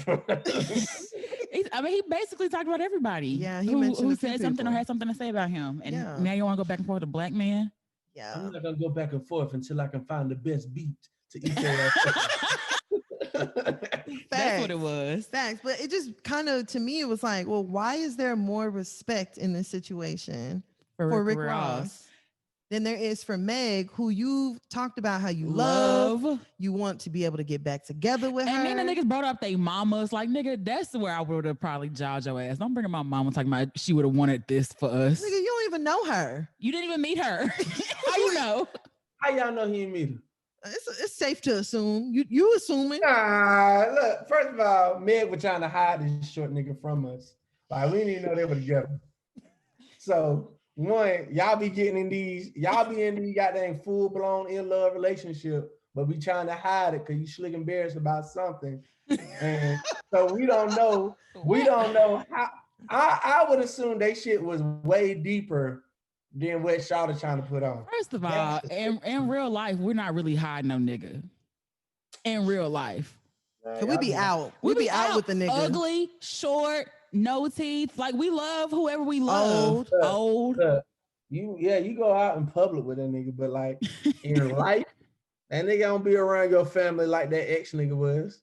He basically talked about everybody. Yeah, he who said something or had something to say about him. And now you want to go back and forth with a black man? Yeah. I'm not going to go back and forth until I can find the best beat to eat their That's what it was. Facts. But it just kind of, to me, it was like, well, why is there more respect in this situation for Rick Ross than there is for Meg, who you've talked about how you love, you want to be able to get back together with her. And then the niggas brought up they mamas. Like, nigga, that's where I would have probably jawed your ass. Don't bring up my mama talking about she would have wanted this for us. Nigga, you don't even know her. You didn't even meet her. How you know? How y'all know he didn't meet her? It's safe to assume. You assuming. Nah, look, first of all, Meg was trying to hide this short nigga from us. Like, we didn't even know they were together. So, one, y'all be in these goddamn full-blown in-love relationship, but we trying to hide it because you slick embarrassed about something. And so we don't know how. I would assume they shit was way deeper than what Shawty trying to put on. First of all, in real life, we're not really hiding no nigga. In real life. So we be out. We be out with the nigga. Ugly, short, no teeth. Like, we love whoever we love. Old. You go out in public with that nigga, but like in life, that nigga don't be around your family like that ex nigga was.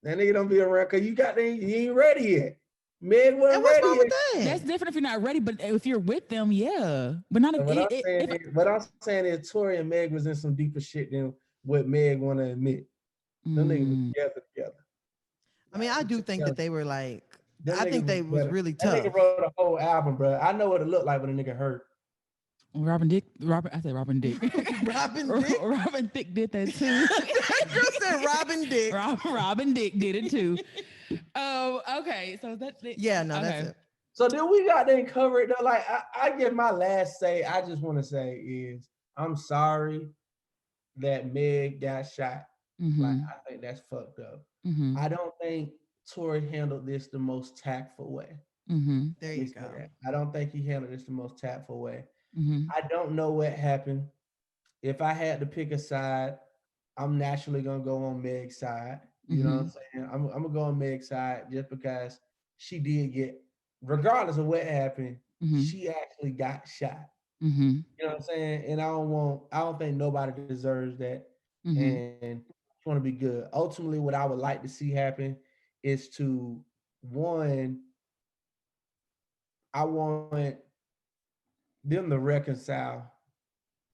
That nigga don't be around because you ain't ready yet. Meg wasn't ready yet. That's different if you're not ready, but if you're with them, yeah. But not what I'm saying is Tory and Meg was in some deeper shit than what Meg want to admit. Them niggas was together. I mean, I do think that they were like, I think they was really tough. That nigga wrote a whole album, bro. I know what it looked like when a nigga hurt. Robin Dick. Robin Thicke did that too. That girl said Robin Dick. Robin Dick did it too. Oh, okay. So that's it. Yeah, no, that's it. So then we got to cover it though. Like I give my last say. I just want to say is I'm sorry that Meg got shot. Mm-hmm. Like I think that's fucked up. Mm-hmm. I don't think Tory handled this the most tactful way. Mm-hmm. There you go. I don't think he handled this the most tactful way. Mm-hmm. I don't know what happened. If I had to pick a side, I'm naturally gonna go on Meg's side. You know what I'm saying? I'm gonna go on Meg's side just because she did get, regardless of what happened, she actually got shot. Mm-hmm. You know what I'm saying? And I don't think nobody deserves that. And I want to be good. Ultimately, what I would like to see happen is I want them to reconcile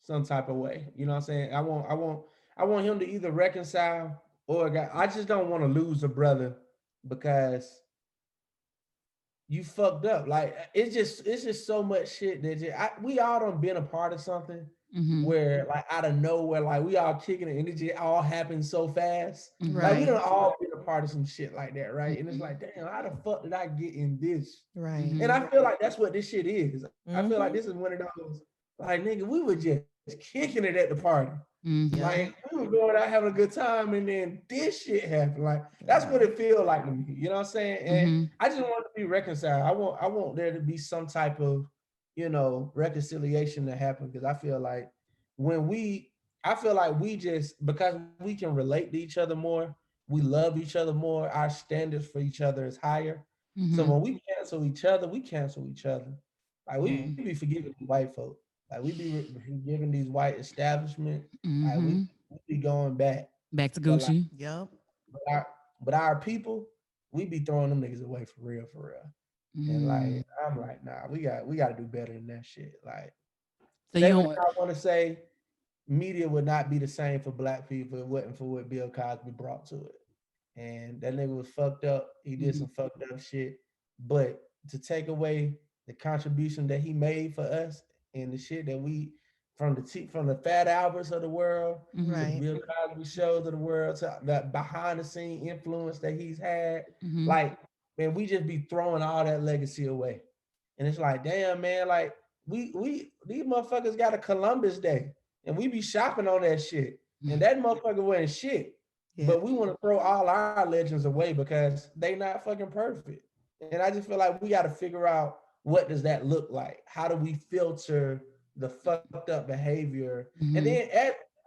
some type of way. You know what I'm saying? I want him to either reconcile or I just don't want to lose a brother because you fucked up. Like it's just so much shit that we all done been a part of something where like out of nowhere, like we all kicking it and it just all happened so fast. Right. Like we done all been a part of some shit like that, right? And it's like, damn, how the fuck did I get in this? Right. And I feel like that's what this shit is. I feel like this is one of those, like, nigga, we were just kicking it at the party. Like we were going out having a good time and then this shit happened. Like that's what it feels like to me. You know what I'm saying? And I just want to be reconciled. I want there to be some type of, reconciliation to happen because I feel like we just, because we can relate to each other more, we love each other more, our standards for each other is higher. So when we cancel each other, we cancel each other. Like we be forgiving white folk. Like we be forgiving these white establishment. Like we be going back. Back to But like, Gucci. Yep. but our people, we be throwing them niggas away for real, for real. And like I'm like, nah, we got to do better than that shit. Like, So say you what don't. I want to say. Media would not be the same for black people if it wasn't for what Bill Cosby brought to it. And that nigga was fucked up. He did some fucked up shit. But to take away the contribution that he made for us and the shit that we from the Fat Alberts of the world, to the Bill Cosby shows of the world, to that behind the scene influence that he's had, like, man, we just be throwing all that legacy away. And it's like, damn, man, like we these motherfuckers got a Columbus Day and we be shopping on that shit. And that motherfucker wasn't shit. Yeah. But we want to throw all our legends away because they not fucking perfect. And I just feel like we got to figure out, what does that look like? How do we filter the fucked up behavior? And then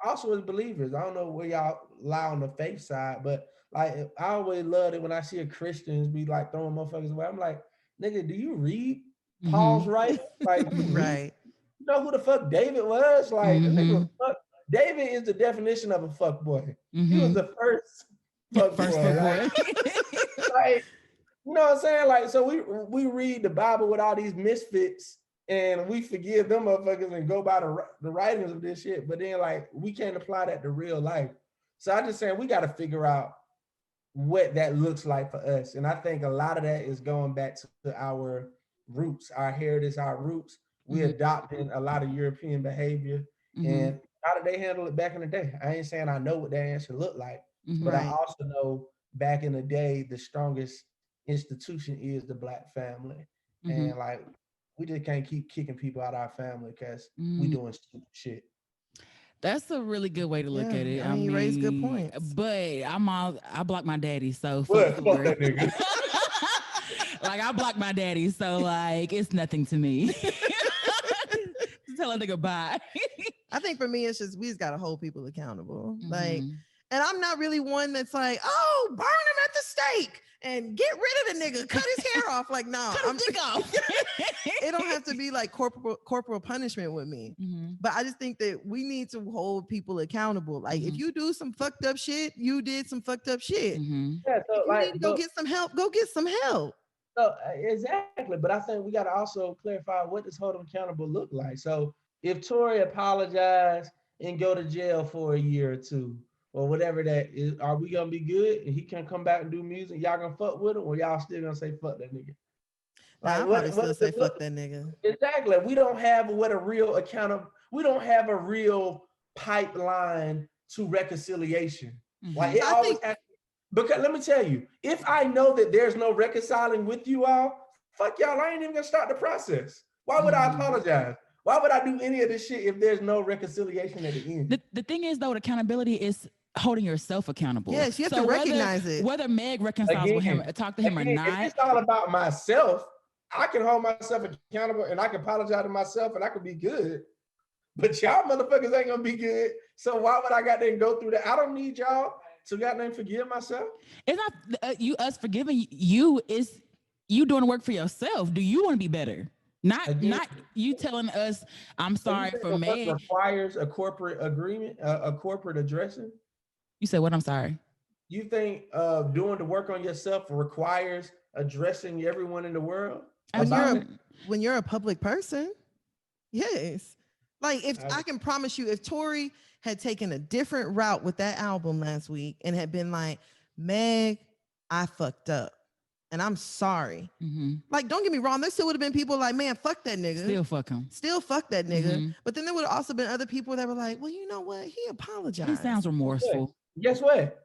also as believers, I don't know where y'all lie on the faith side, but like I always love it when I see a Christians be like throwing motherfuckers away. I'm like, nigga, do you read Paul's writing? Like, you read? You know who the fuck David was? Like, the nigga was fuck. David is the definition of a fuck boy. He was the first fuck boy. Like, you know what I'm saying? Like, so we read the Bible with all these misfits and we forgive them motherfuckers and go by the writings of this shit. But then, like, we can't apply that to real life. So I just saying we got to figure out what that looks like for us. And I think a lot of that is going back to our roots, our heritage, our roots. We adopted a lot of European behavior, and how did they handle it back in the day? I ain't saying I know what that answer looked like, but I also know back in the day, the strongest institution is the Black family. And like, we just can't keep kicking people out of our family because we doing stupid shit. That's a really good way to look at it. I mean, you raise good points. But I blocked my daddy, so fuck that nigga. Like, I blocked my daddy, so like it's nothing to me. Tell a nigga bye. I think for me, it's just we just gotta hold people accountable. Like, and I'm not really one that's like, oh, burn him at the stake and get rid of the nigga, cut his hair off. Like, no, I'm dick off. It don't have to be like corporal punishment with me. But I just think that we need to hold people accountable. Like, if you do some fucked up shit, you did some fucked up shit. Yeah, so you need to go get some help. Go get some help. So exactly, but I think we got to also clarify, what does hold them accountable look like. So if Tory apologized and go to jail for a year or two, or whatever that is, are we gonna be good and he can come back and do music? Y'all gonna fuck with him, or y'all still gonna say fuck that nigga? Like, I probably still say fuck that nigga. Exactly. We don't have we don't have a real pipeline to reconciliation. Like, it always has. Because let me tell you, if I know that there's no reconciling with you all, fuck y'all, I ain't even gonna start the process. Why would I apologize? Why would I do any of this shit if there's no reconciliation at the end? The thing is, though, accountability is holding yourself accountable. Yes, you have to recognize it. Whether Meg reconciles with him, talk to him or not. If it's all about myself, I can hold myself accountable and I can apologize to myself and I can be good. But y'all motherfuckers ain't gonna be good. So why would I goddamn go through that? I don't need y'all to goddamn forgive myself. It's not us forgiving you, is you doing work for yourself. Do you want to be better? Not you telling us, I'm sorry for Meg. Requires a corporate agreement, a corporate addressing. You said what? I'm sorry. You think doing the work on yourself requires addressing everyone in the world? When you're a public person, yes. Like, if I can promise you, if Tory had taken a different route with that album last week and had been like, Meg, I fucked up and I'm sorry. Like, don't get me wrong, there still would have been people like, man, fuck that nigga. Still fuck him. Still fuck that nigga. But then there would have also been other people that were like, well, you know what? He apologized. He sounds remorseful. Guess what?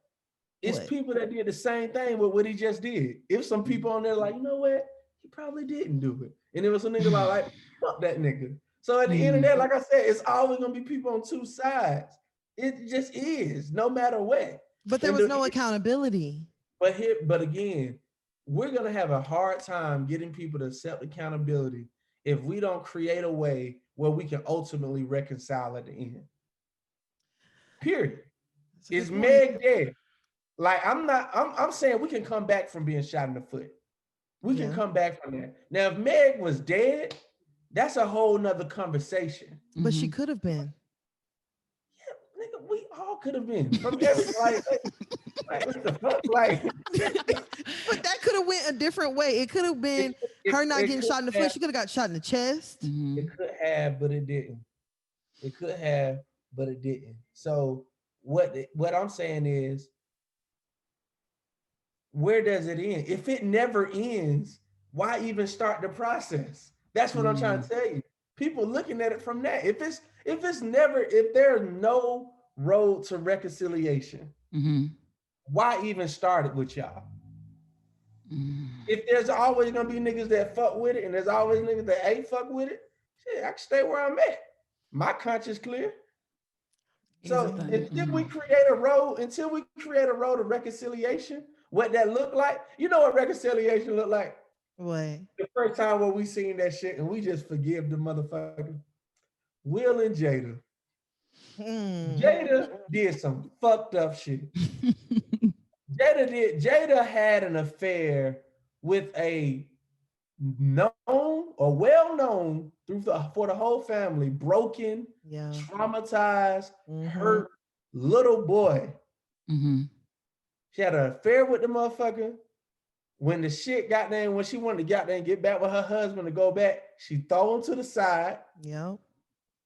It's people that did the same thing with what he just did. If some people on there like, you know what? He probably didn't do it. And there was some nigga like, fuck that nigga. So at the end of that, like I said, it's always gonna be people on two sides. It just is, no matter what. But there was no accountability. But again, we're gonna have a hard time getting people to accept accountability if we don't create a way where we can ultimately reconcile at the end. Period. Is Meg dead? Like, I'm saying we can come back from being shot in the foot. We can come back from that. Now, if Meg was dead, that's a whole nother conversation. But she could have been. Yeah, nigga, we all could have been from every like what the fuck? Like but that could have went a different way. It could have been her not getting shot in the foot. She could have got shot in the chest. It could have, but it didn't. It could have, but it didn't. So what I'm saying is, where does it end? If it never ends, why even start the process? That's what I'm trying to tell you. People looking at it from that. If there's no road to reconciliation, why even start it with y'all? If there's always gonna be niggas that fuck with it, and there's always niggas that ain't fuck with it, shit, I can stay where I'm at. My conscience clear. So until we create a road of reconciliation, what that look like, you know what reconciliation look like? What? The first time when we seen that shit and we just forgive the motherfucker. Will and Jada. Jada did some fucked up shit. Jada had an affair with a known or well-known for the whole family, broken, traumatized, hurt little boy. She had an affair with the motherfucker. When the shit when she wanted to get back with her husband to go back, she throw him to the side. Yep.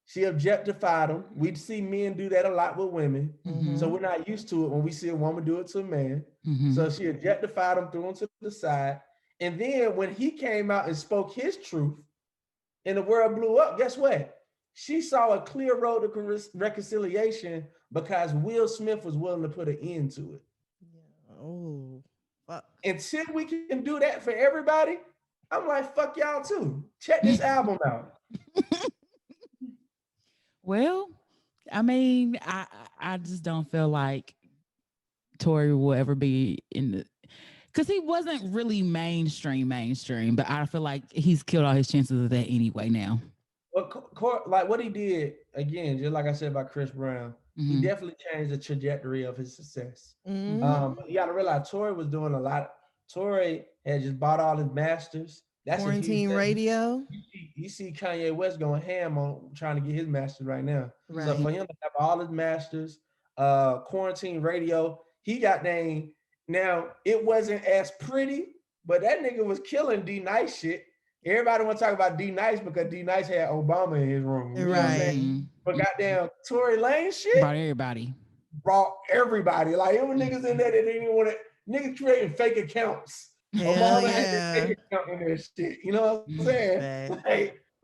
She objectified him. We see men do that a lot with women. So we're not used to it when we see a woman do it to a man. So she objectified him, threw him to the side. And then when he came out and spoke his truth and the world blew up, guess what? She saw a clear road to reconciliation because Will Smith was willing to put an end to it. Oh, fuck. Until we can do that for everybody, I'm like, fuck y'all too. Check this album out. Well, I mean, I just don't feel like Tory will ever be in the, because he wasn't really mainstream, but I feel like he's killed all his chances of that anyway now. Well, like what he did, again, just like I said about Chris Brown, he definitely changed the trajectory of his success. But you got to realize Tory was doing a lot. Tory had just bought all his masters. That's Quarantine Radio. You see Kanye West going ham on trying to get his masters right now. Right. So for him to have all his masters, Quarantine Radio, he got named. Now, it wasn't as pretty, but that nigga was killing D Nice shit. Everybody want to talk about D Nice because D Nice had Obama in his room. You know what I'm saying? But goddamn Tory Lane shit brought everybody. Like it was niggas in there that didn't even want to, niggas creating fake accounts. Obama had a fake account in their shit. You know what I'm saying?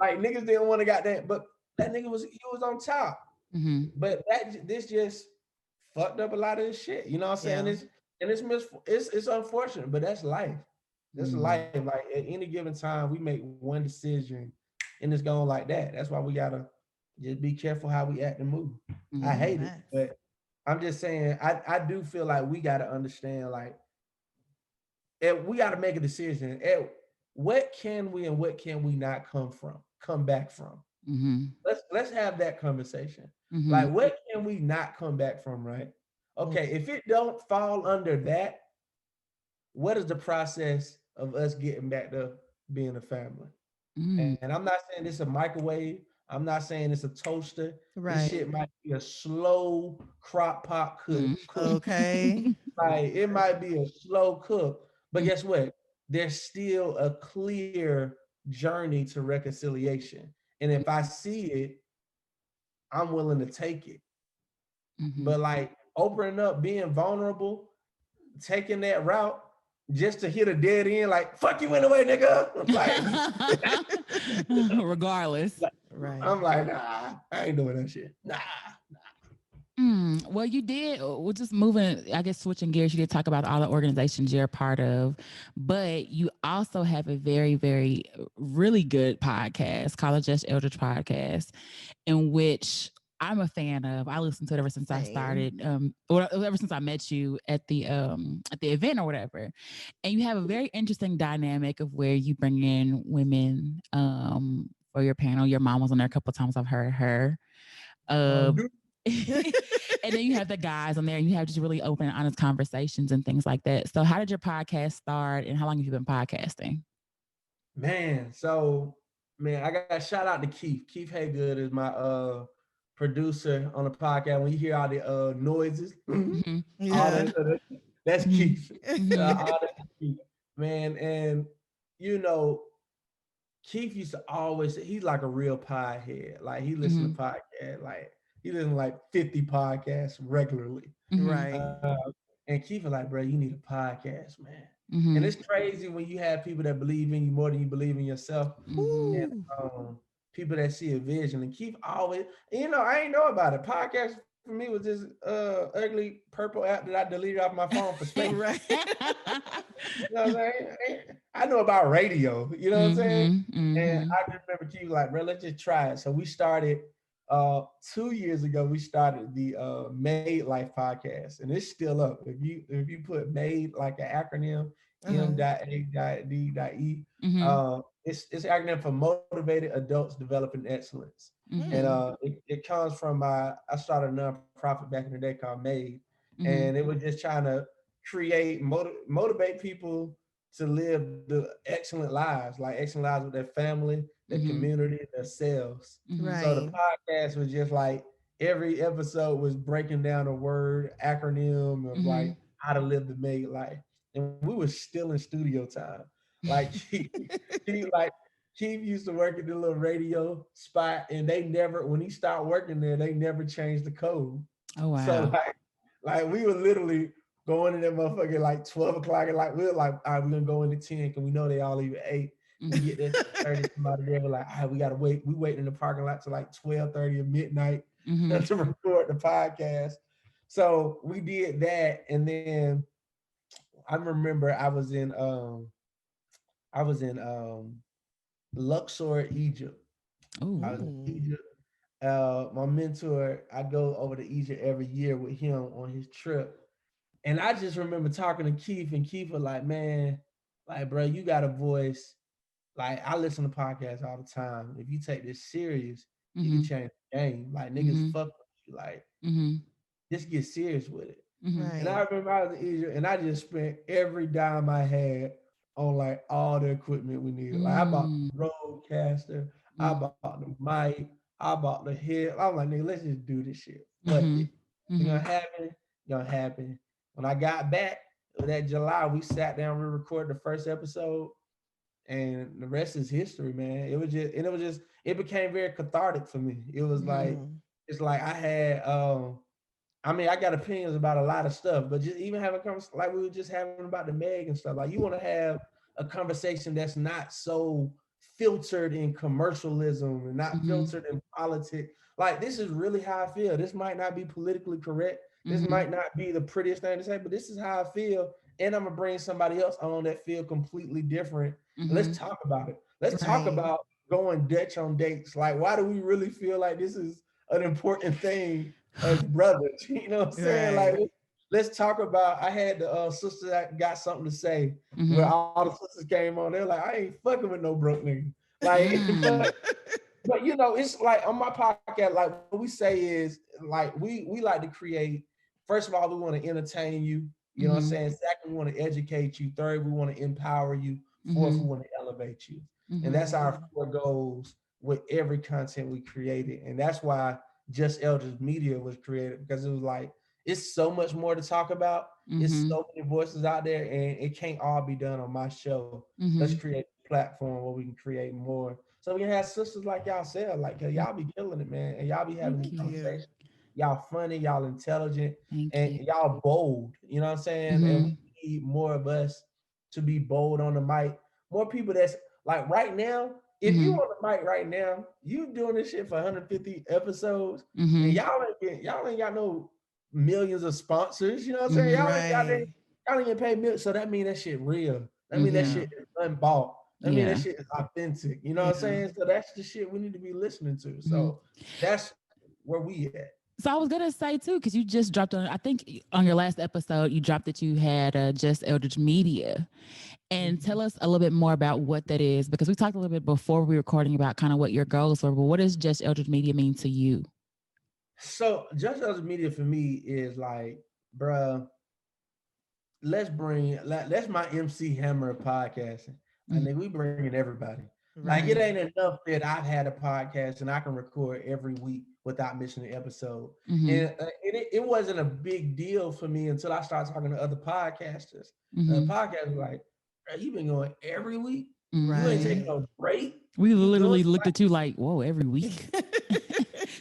Like niggas didn't want to goddamn, but that nigga was on top. But this just fucked up a lot of this shit. You know what I'm saying? It's unfortunate, but that's life. That's life. Like at any given time, we make one decision and it's going like that. That's why we gotta just be careful how we act and move. I hate it, but I'm just saying I do feel like we gotta understand, like, we gotta make a decision. What can we and what can we not come back from? Let's have that conversation. Like, what can we not come back from, right? Okay, if it don't fall under that, what is the process of us getting back to being a family? And I'm not saying it's a microwave. I'm not saying it's a toaster. Right. This shit might be a slow crock pot cook. Okay. Like it might be a slow cook. But guess what? There's still a clear journey to reconciliation. And if I see it, I'm willing to take it. But like opening up, being vulnerable, taking that route just to hit a dead end, like, fuck you anyway, nigga. Like, regardless. Right. I'm like, nah, I ain't doing that shit. Nah. Well, you did. We're just moving, I guess, switching gears. You did talk about all the organizations you're a part of, but you also have a very, very, really good podcast called the Just Eldredge podcast, in which I'm a fan of. I listened to it ever since I started, or ever since I met you at the event or whatever. And you have a very interesting dynamic of where you bring in women for your panel. Your mom was on there a couple of times. I've heard her. And then you have the guys on there, and you have just really open and honest conversations and things like that. So how did your podcast start, and how long have you been podcasting? Man, I got shout out to Keith. Keith Haygood is my producer on the podcast. When you hear all the noises, Mm-hmm. all Yeah. that, that's Mhm. Keith. Mhm. All that's Keith. Man, and you know, Keith used to always say he's like a real pie head. Like he listens Mhm. to podcasts, like he listens to like 50 podcasts regularly. Mhm. Right. And Keith was like, bro, you need a podcast, man. And Mhm. it's crazy when you have people that believe in you more than you believe in yourself, Mhm. and Ooh. people that see a vision. And Keith always, I ain't know about it. Podcast for me was this ugly purple app that I deleted off my phone for space. Right. You know what I'm saying? I know about radio, you know what I'm saying? Mhm. And Mhm. I just remember Keith like, bro, let's just try it. So we started 2 years ago, we started the Made Life podcast, and it's still up. If you put Made like an acronym, Uh-huh. M.A.D.E, Mhm. it's an acronym for Motivated Adults Developing Excellence. And Mhm. it comes from I started a nonprofit back in the day called Made, and Mhm. it was just trying to motivate people to live the excellent lives, like excellent lives with their family, their Mhm. community, themselves. Mhm. So the Right. podcast was just like every episode was breaking down a word acronym of like Mhm. how to live the made life, and we were still in studio time. Like he like Keith used to work at the little radio spot, and they never, when he started working there, they never changed the code. Oh So wow. like we were literally going in that motherfucker like 12 o'clock, and like we were like, all right, we're gonna go into 10 because we know they all leave at 8. We Mhm. get there 30, somebody there, we're like, all right, we gotta wait. We wait in the parking lot till like 12:30 or midnight Mhm. to record the podcast. So we did that, and then I remember I was in Luxor, Egypt. I was in Ooh. Egypt. My mentor, I go over to Egypt every year with him on his trip. And I just remember talking to Keith, and Keith was like, man, like, bro, you got a voice. Like, I listen to podcasts all the time. If you take this serious, you can Mhm. change the game. Like, niggas Mhm. fuck with you. Like, Mhm. just get serious with it. Mhm. And I Right. remember I was in Egypt, and I just spent every dime I had on like all the equipment we needed. Like, I bought Mm. the roadcaster, I Mm. bought the mic, I bought the head. I'm like, nigga, let's just do this shit. Fuck it. Mhm. It's gonna Mhm. happen. Gonna happen. When I got back that July, we sat down, we recorded the first episode, and the rest is history, man. It became very cathartic for me. It was like, Mm. it's like I had I mean, I got opinions about a lot of stuff, but just even having a conversation like we were just having about the Meg and stuff. Like you want to have a conversation that's not so filtered in commercialism and not Mhm. filtered in politics. Like this is really how I feel. This might not be politically correct. This Mhm. might not be the prettiest thing to say, but this is how I feel. And I'm gonna bring somebody else on that feel completely different. And let's Mhm. talk about it. Let's talk Right. about going Dutch on dates. Like, why do we really feel like this is an important thing as brothers? You know what I'm saying? Like, Right. let's talk about. I had the sister that got something to say where Mhm. all the sisters came on. They're like, I ain't fucking with no broke nigga. Like, Mm. but it's like on my podcast, like what we say is like we like to create. First of all, we want to entertain you. You know what I'm Mhm. saying? Second, we want to educate you. Third, we want to empower you. Fourth, we Mhm. want to elevate you. And that's Mhm. our Mm. 4 goals with every content we created. And that's why Just Eldredge Media was created, because it was like it's so much more to talk about. It's Mhm. so many voices out there, and it can't all be done on my show. Let's Mhm. create a platform where we can create more, so we can have sisters like y'all said, like y'all be killing it, man, and y'all be having these Thank you. conversations. Y'all funny, y'all intelligent, Thank and you. y'all bold. You know what I'm saying? And we Mhm. need more of us to be bold on the mic. More people that's like right now. If you Mhm. on the mic right now, you doing this shit for 150 episodes, and Mhm. y'all ain't got no millions of sponsors. You know what I'm saying? Mhm. Right. Y'all ain't get paid millions. So that mean that shit real. That mean that Mhm. Yeah. shit is unbought. That mean that Yeah. shit is authentic. You know what I'm Yeah. saying? So that's the shit we need to be listening to. Mhm. So that's where we at. So I was gonna say too, because you just dropped on. I think on your last episode, you dropped that you had Just Eldredge Media, and tell us a little bit more about what that is, because we talked a little bit before we were recording about kind of what your goals were. But what does Just Eldredge Media mean to you? So Just Elder Media for me is like, bruh, let's my MC Hammer of podcasting. I Mhm. think we bringing everybody. Like it Right. ain't enough that I've had a podcast and I can record every week without missing an episode. Mhm. And it wasn't a big deal for me until I started talking to other podcasters. The Mhm. podcast was like, "Bro, you been going every week. You ain't taking Mhm. Right. no break. We You doing literally looked at you like, whoa, every week.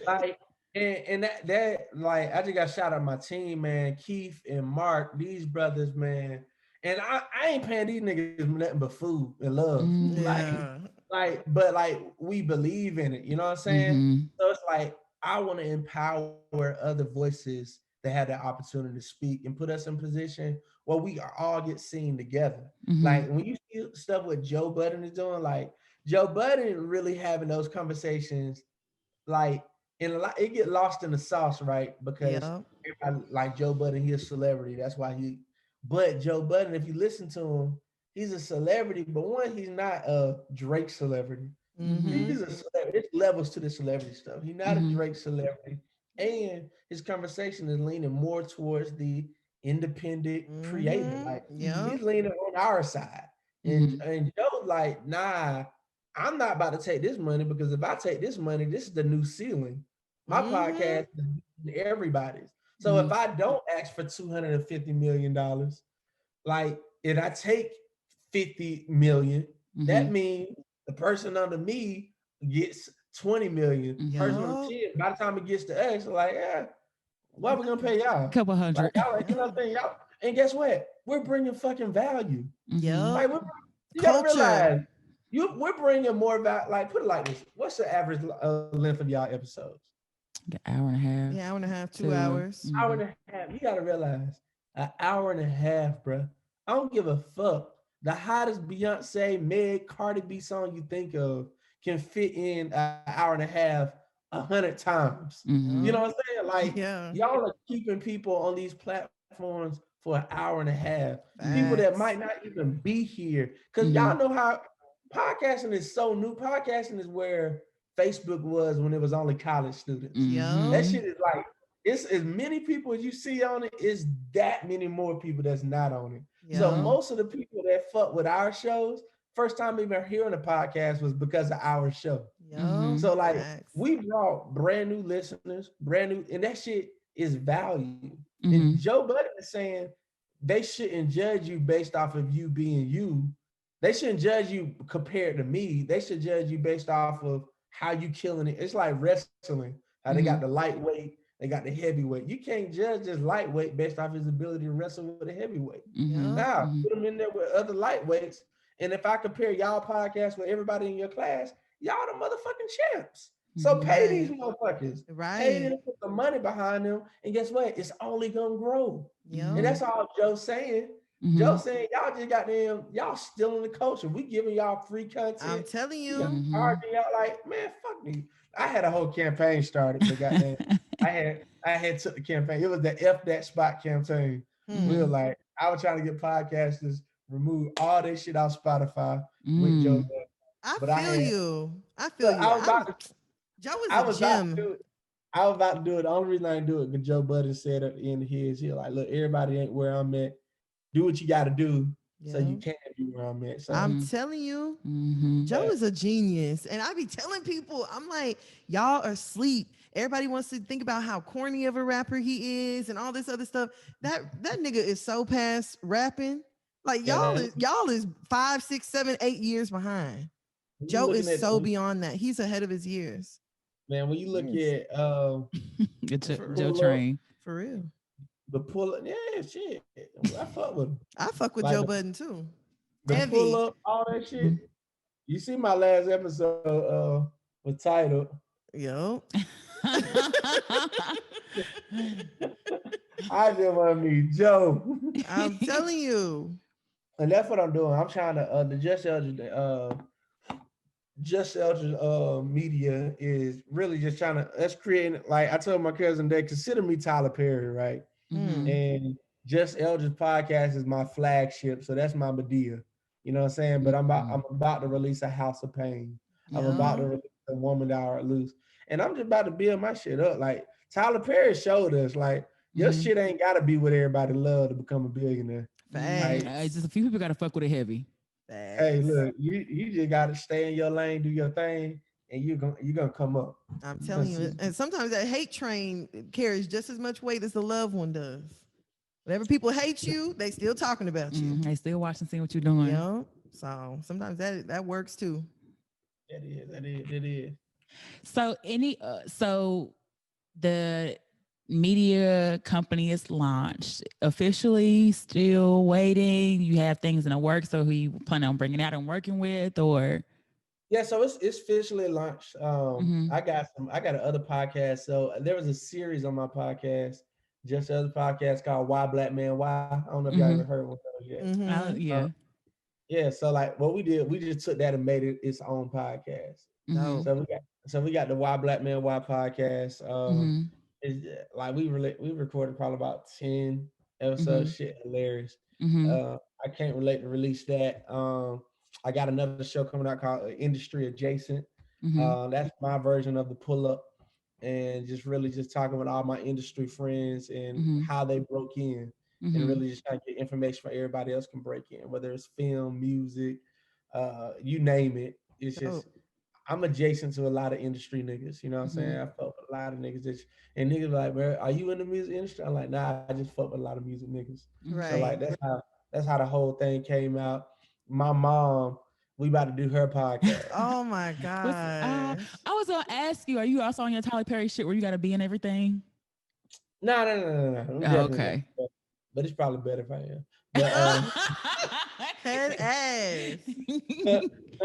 like and that like I just got shout out my team, man. Keith and Mark, these brothers, man. And I ain't paying these niggas nothing but food and love. Mhm. Like, Yeah. but like we believe in it, you know what I'm saying? Mhm. So it's like I want to empower other voices that have the opportunity to speak and put us in position where we are all get seen together. Like Mhm. when you see stuff what Joe Budden is doing, like Joe Budden really having those conversations like in a lot, it get lost in the sauce, right? Because Yep. everybody, like Joe Budden, he's a celebrity. That's why he. But Joe Budden, if you listen to him, he's a celebrity. But one, he's not a Drake celebrity. Mhm. He's a celebrity. There's levels to the celebrity stuff. He's not a Mhm. Drake celebrity, and his conversation is leaning more towards the independent creator. Mm-hmm. Like Yep. he's leaning on our side, Mhm. and Joe's like, nah, I'm not about to take this money because if I take this money, this is the new ceiling. My Mm-hmm. podcast is everybody's. So if Mhm. I don't ask for $250 million, like if I take 50 million, that Mhm. means the person under me gets 20 million. Person Mhm. on Yep. 10, by the time it gets to us, like, yeah, what are we gonna pay y'all? Couple Like hundred. y'all, you know what Yep. I'm saying? Y'all, and guess what? We're bringing fucking value. Mhm. Yep. Like you gotta Culture. realize we're bringing more value. Like put it like this: what's the average length of y'all episodes? An hour and a half. Yeah, hour and a half, 2. 2 hours. Hour Mhm. and a half. You gotta realize an hour and a half, bro. I don't give a fuck. The hottest Beyonce, Meg, Cardi B song you think of can fit in an hour and a half 100 times. You know Mhm. Yep. what I'm saying? Like Yeah. y'all are keeping people on these platforms for an hour and a half. People that might Facts. not even be here. Cause y'all Mhm. know how podcasting is so new. Podcasting is where Facebook was when it was only college students. That Yep. shit Mhm. is like it's as many people as you see on it, is that many more people that's not on it. So Yep. Mhm. most of the people that fuck with our shows, first time even hearing a podcast was because of our show. Yep. Mhm. So like Facts. we brought brand new listeners, brand new, and that shit is value. And Mhm. Joe Budden is saying they shouldn't judge you based off of you being you. They shouldn't judge you compared to me. They should judge you based off of how you killing it. It's like wrestling. How they got the Mhm. lightweight, they got the heavyweight. You can't judge this lightweight based off his ability to wrestle with a heavyweight. Mhm. Yep. Now, Mhm. put them in there with other lightweights. And if I compare y'all podcast with everybody in your class, y'all the motherfucking champs. So Mhm. pay these Right. motherfuckers. Pay Right. them, put the money behind them. And guess what? It's only gonna grow. And Yep. that's Mhm. all Joe's saying. Joe Mhm. saying y'all just got them, y'all stealing the culture. We giving y'all free I'm content. telling We got you. Mhm. charging y'all like, man, fuck me. I had a whole campaign started, but goddamn, I had took the campaign. It was the F that spot campaign. We were Hmm. Mhm. like, I was trying to get podcasters remove all this shit off Spotify with Joe Mm. Budden. I But I feel had you. I feel look, you. I'm Joe is I a was about to gem. do it. I was about to do it. The only reason I didn't do it because Joe Budden said at the end of his, he like, look, everybody ain't where I'm at. Do what you gotta do so you Yeah. can be where I'm at. So I'm Mhm. telling you. Mhm. Joe yeah, is a genius. And I be telling people, I'm like, y'all are asleep. Everybody wants to think about how corny of a rapper he is and all this other stuff. That nigga is so past rapping. Like yeah, that y'all is 5, 6, 7, 8 years behind. when you Joe looking is at so beyond that. He's ahead of his years. man, when you He look is. at It's the a For Joe pull up, Train. for real. the pull up, yeah, shit. I fuck with him. I fuck with Like Joe Budden too. the pull Heavy. up, all that shit. Mhm. You see my last episode was titled Yo. I just want to meet Joe. I'm telling you. And that's what I'm doing. I'm trying to the Just Eldredge media is really just trying to us creating like I told my cousin they consider me Tyler Perry, right? Mhm. Hmm. And Just Eldredge podcast is my flagship, so that's my Medea. You know what I'm saying? But I'm Mhm. about to release a House of Pain. I'm about Yeah. to release a Woman Thou Art Loose, and I'm just about to build my shit up. Like Tyler Perry showed us like your shit ain't gotta be what everybody love to become a billionaire. It's just a few people gotta fuck with it heavy. Hey, look, you just gotta stay in your lane, do your thing, and you're gonna come up. I'm telling you, and sometimes that hate train carries just as much weight as the love one does. Whenever people hate you, they still talking about you. They still watching, seeing what you're doing. Yeah. So sometimes that works too. It is. So so the media company is launched officially. Still waiting. You have things in the works. So who you plan on bringing out and working with, or? Yeah, so it's officially launched. I got another podcast. So there was a series on my podcast, just the other podcast called Why Black Man Why. I don't know if y'all ever heard one of those yet. Yeah. Yeah, so like what we did, we just took that and made it its own podcast. So we got the Why Black Man Why podcast. It's like we recorded probably about 10 episodes. Shit, hilarious. I can't relate to release that. I got another show coming out called Industry Adjacent. That's my version of the pull up, and just talking with all my industry friends and how they broke in, and really just trying to get information from everybody else can break in, whether it's film, music, you name it. It's just I'm adjacent to a lot of industry niggas. You know what I'm saying? I fuck with a lot of niggas and niggas like, bro, are you in the music industry? I'm like, nah, I just fuck with a lot of music niggas. Right. So like that's how the whole thing came out. My mom, we about to do her podcast. Oh my God. I was gonna ask you, are you also on your Tyler Perry shit where you gotta be in everything? No. Okay. But it's probably better if I am. But head ass.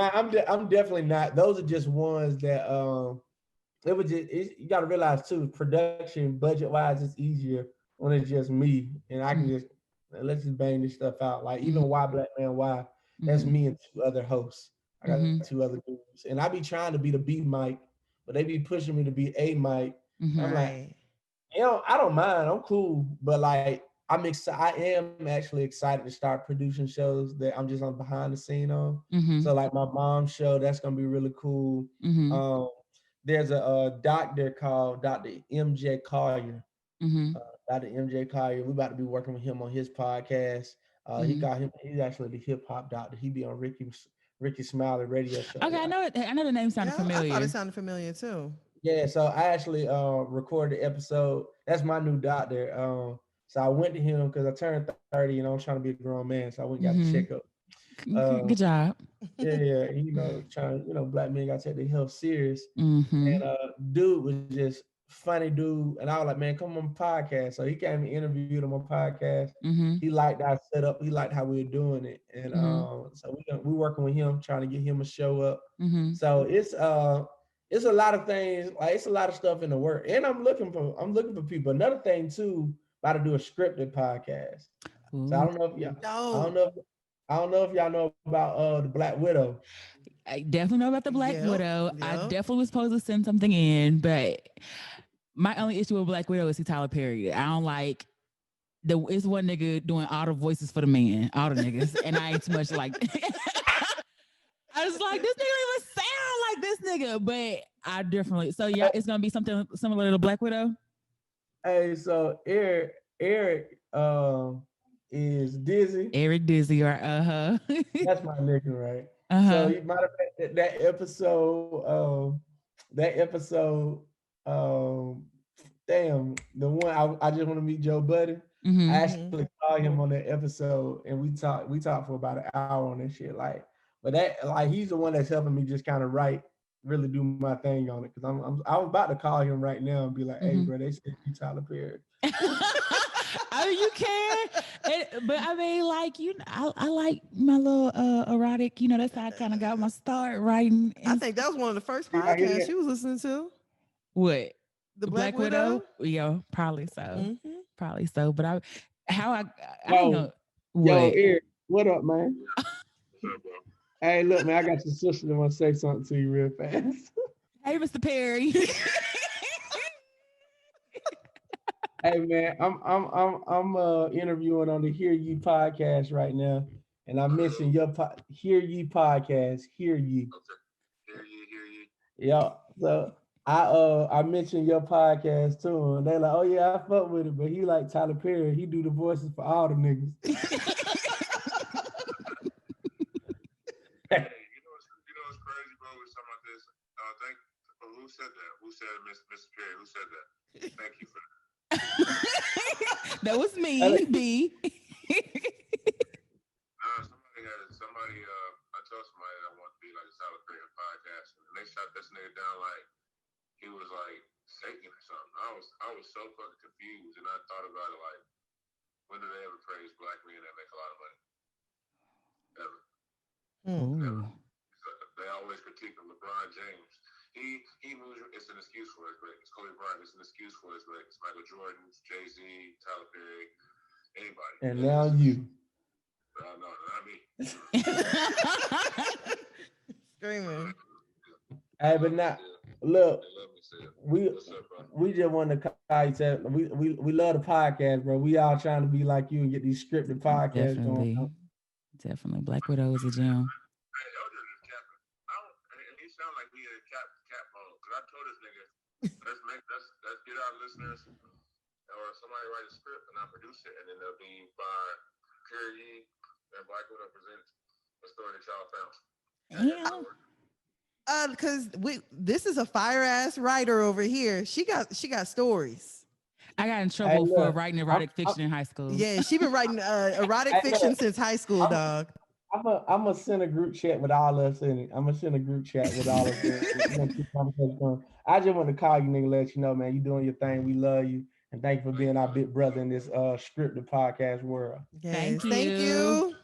I'm definitely not. Those are just ones that you gotta realize too, production budget wise, it's easier when it's just me and I can just let's just bang this stuff out. Like even Why Black Man Why, that's me and 2 other hosts. I got 2 other dudes, and I be trying to be the B mic, but they be pushing me to be A mic. I'm like, I don't mind. I'm cool, but like I'm excited. I am actually excited to start producing shows that I'm just on behind the scene on. So like my mom's show, that's gonna be really cool. There's a doctor called Dr. MJ Collier. Dr. MJ Collier, we about to be working with him on his podcast. He's actually the hip hop doctor. He be on Ricky Smiley radio show. Okay, I know the name sounded familiar. I thought it sounded familiar too. Yeah, so I actually recorded the episode. That's my new doctor. So I went to him because I turned 30 and I was trying to be a grown man. So I went and got the checkup. Good job. Yeah, black men got to take their health serious. And dude was just funny dude. And I was like, man, come on my podcast. So he came and interviewed on my podcast. He liked our setup. He liked how we were doing it. And so we're working with him, trying to get him a show up. So it's a lot of things, like it's a lot of stuff in the work. And I'm looking for people. Another thing too, about to do a scripted podcast. So I don't know if I don't know if y'all know about the Black Widow. I definitely know about the Black Widow. I definitely was supposed to send something in, but my only issue with Black Widow is Tyler Perry. I don't like it's one nigga doing all the voices for the man, all the niggas, and I ain't too much like. I was like, this nigga don't even sound like this nigga, but I definitely. So yeah, it's gonna be something similar to Black Widow. Hey, so Eric is Dizzy. Eric Dizzy, right? That's my nigga, right? So you might have had that episode. Damn, the one I just want to meet Joe Buddy. I actually called him on that episode, and we talked for about an hour on that shit. Like, but that like he's the one that's helping me just kind of really do my thing on it. Because I was about to call him right now and be like, hey, bro, they said you Tyler Perry. I mean, you can, but I mean, like, I like my little erotic. That's how I kind of got my start writing. I think that was one of the first podcasts she was listening to. What? The Black Widow? Yeah, probably so. Probably so. But I Yo, Eric, what up, man? Hey, look, man, I got your sister that want to say something to you real fast. Hey, Mr. Perry. Hey, man, I'm interviewing on the Hear Ye podcast right now, and I mentioned your Hear Ye podcast. Hear Ye. Hear ye. Yeah. So I mentioned your podcast too, and they're like, "Oh yeah, I fuck with it," but he like Tyler Perry. He do the voices for all the niggas. Hey, what's crazy, bro? With something like this. Thank. Who said that? Who said Mr. Perry? Who said that? Thank you for that. That was me, B. Somebody. I told somebody that I want to be like a Tyler Perry podcast, and they shot this nigga down like he was like Satan or something. I was so fucking confused, and I thought about it like, when do they ever praise black men that make a lot of money? Ever. Never. They always critique LeBron James. He moves. It's an excuse for his greatness. Kobe Bryant. It's an excuse for his greatness. Michael Jordan, Jay-Z, Tyler Perry, anybody. And now you. No, not me. Screaming. Hey, but now look, we just want to call you. We love the podcast, bro. We all trying to be like you and get these scripted podcasts going. Definitely. Black Widow is a gem. He sound like we in cap mode. Cause I told this nigga, let's get our listeners or somebody write a script and I produce it, and then they'll be by Perry and Black Widow presents a story that y'all found. Because this is a fire ass writer over here. She got stories. I got in trouble for writing erotic fiction in high school. Yeah, she been writing erotic fiction since high school, dog. I'm gonna send a group chat with all of us in it. I'm gonna send a group chat with all of us. I just want to call you, nigga, let you know, man, you doing your thing. We love you, and thank you for being our big brother in this scripted podcast world. Yes, Thank you. Thank you.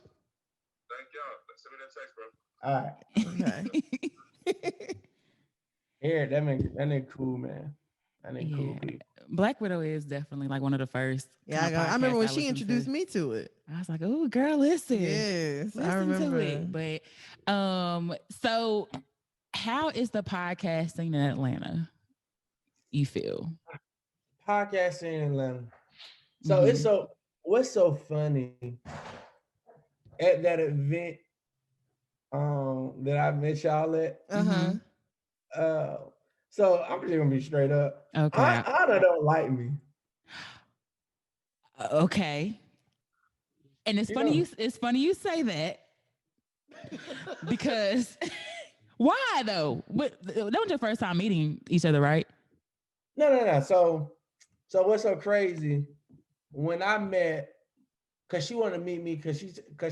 Thank y'all. Send me that text, bro. All right. Okay. Yeah, that nigga cool, man. That nigga cool people. Black Widow is definitely like one of the first. Yeah, I remember when she introduced me to it. I was like, "Oh, girl, listen." Yes, listen I remember. to it. But so how is the podcasting in Atlanta? You feel Podcasting in Atlanta. So what's so funny at that event that I met y'all at? So I'm just gonna be straight up. Okay. Anna don't like me. Okay. And it's funny. It's funny you say that because why though? That was your first time meeting each other, right? No. So what's so crazy? When I met, cause she wanted to meet me, cause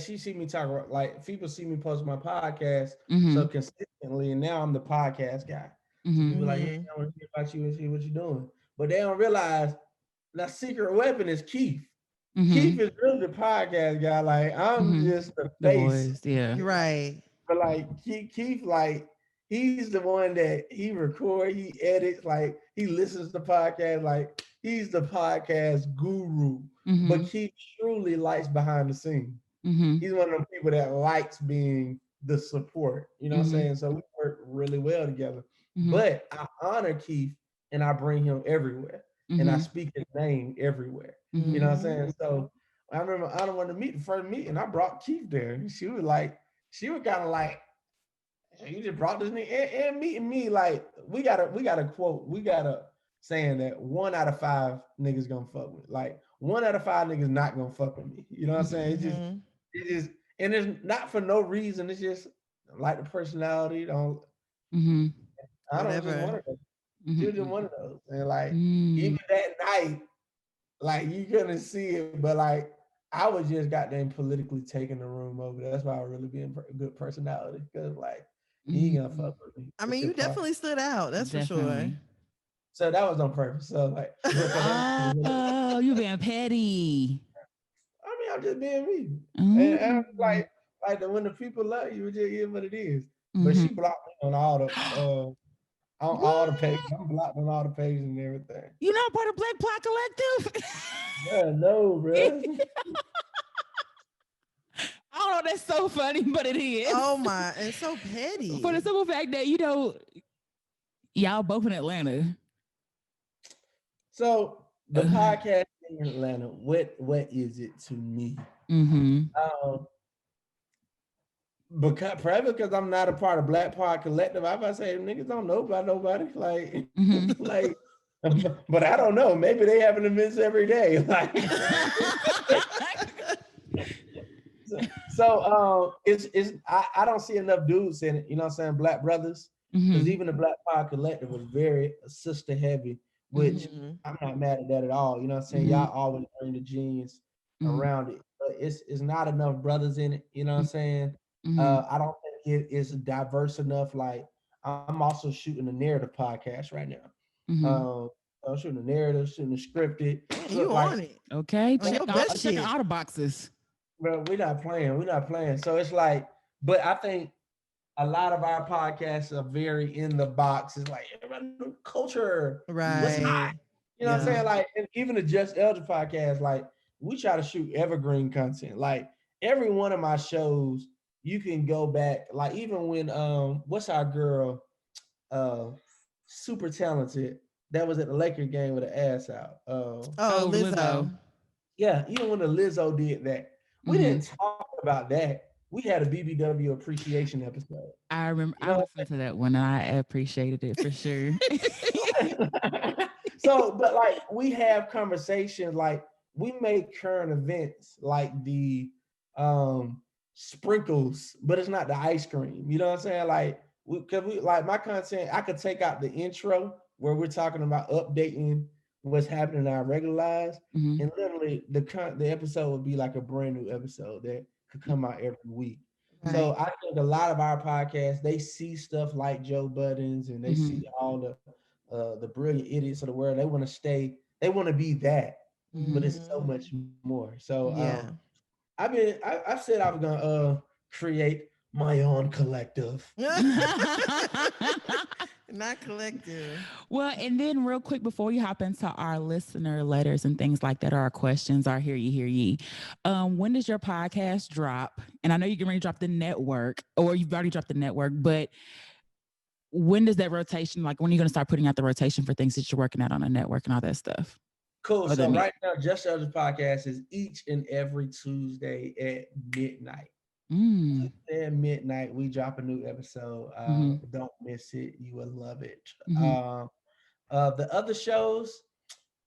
she see me talk, like people see me post my podcast so consistently, and now I'm the podcast guy. So people like, yeah, I want to hear about you and see what you're doing, but they don't realize the secret weapon is Keith. Keith is really the podcast guy. Like I'm just the face. Yeah. Right. But like Keith, like he's the one that he records, he edits, like he listens to podcasts, like he's the podcast guru. But Keith truly likes behind the scenes. He's one of them people that likes being the support. You know what I'm saying? So we work really well together. But I honor Keith and I bring him everywhere. And I speak his name everywhere. You know what I'm saying? So I remember I don't want to meet the first meeting. I brought Keith there. She was kind of like, you just brought this nigga and meeting me. Like we got a quote. We got a saying that 1 out of 5 niggas gonna fuck with. Like 1 out of 5 niggas not gonna fuck with me. You know what I'm saying? It's just, and it's not for no reason. It's just like the personality. I don't just want to. She was just one of those. And like, even that night, like you couldn't see it, but like I was just goddamn politically taking the room over. That's why I really be a good personality. Cause like, you ain't gonna fuck with me. I mean, you definitely stood out. That's for sure. So that was on purpose. So like, oh, you being petty. I mean, I'm just being me. And I'm like when the people love you, it just is what it is. But she blocked me on all the all the pages. I'm blocked on all the pages and everything. You not part of Black Plot Collective? Yeah, no, bro. I don't know. That's so funny, but it is. Oh my, it's so petty. For the simple fact that y'all both in Atlanta. So the podcast in Atlanta, what is it to me? Because probably because I'm not a part of Black Pod Collective, I say niggas don't know about nobody. Like, like, but I don't know. Maybe they having events every day. Like, so it's I don't see enough dudes in it. You know what I'm saying? Black brothers, because even the Black Pod Collective was very sister heavy, which I'm not mad at that at all. You know what I'm saying? Y'all always bring the genes around it, but it's not enough brothers in it. You know what I'm saying? I don't think it is diverse enough. Like I'm also shooting a narrative podcast right now. I'm shooting a narrative, shooting a scripted. You like, on it? Okay, On your best checking shit. all the boxes. Bro, we're not playing. So it's like, but I think a lot of our podcasts are very in the box. It's like culture, Right? What's hot? You know what I'm saying? Like, and even the Just Eldredge podcast, like we try to shoot evergreen content. Like every one of my shows, you can go back. Like even when what's our girl, super talented that was at the Lakers game with her ass out. Lizzo. Yeah, even when the Lizzo did that, we didn't talk about that. We had a BBW appreciation episode. I remember I listened to that one and I appreciated it for sure. So, but like we have conversations, like we make current events like the sprinkles, but it's not the ice cream. You know what I'm saying? Like we like my content, I could take out the intro where we're talking about updating what's happening in our regular lives, and literally the episode would be like a brand new episode that could come out every week. Right. So I think a lot of our podcasts, they see stuff like Joe Buttons and they see all the brilliant idiots of the world. They want to be that, but it's so much more. So I said I was gonna create my own collective. Not collective. Well, and then real quick before you hop into our listener letters and things like that, or our questions, our hear ye. When does your podcast drop? And I know you can already drop the network, or you've already dropped the network, but when does that rotation, like when are you going to start putting out the rotation for things that you're working out on a network and all that stuff? Cool. So right now, Just Eldredge podcast is each and every Tuesday at midnight. Tuesday at midnight, we drop a new episode. Don't miss it. You will love it. The other shows,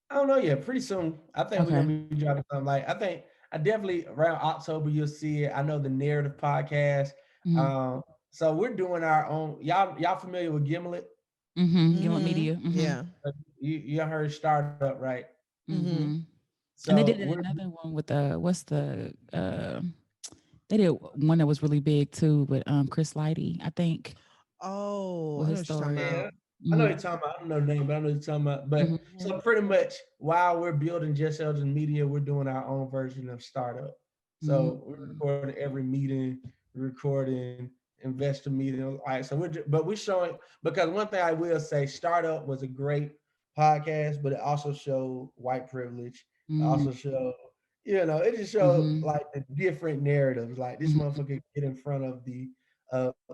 I don't know yet. Pretty soon, I think we're gonna be dropping something. Like I definitely around October you'll see it. I know the narrative podcast. So we're doing our own. Y'all familiar with Gimlet? Gimlet Media. Yeah. You heard Startup, right? So and they did another one with what's the they did one that was really big too with Chris Lighty, I think. Oh, I know what you're talking about. I don't know the name, but I know what you're talking about. But so pretty much while we're building Just Eldredge Media, we're doing our own version of Startup. So we're recording every meeting, we're recording investor meeting. All right, so we're showing, because one thing I will say, Startup was a great podcast, but it also showed white privilege. It also showed, it just showed like the different narratives. Like this motherfucker get in front of the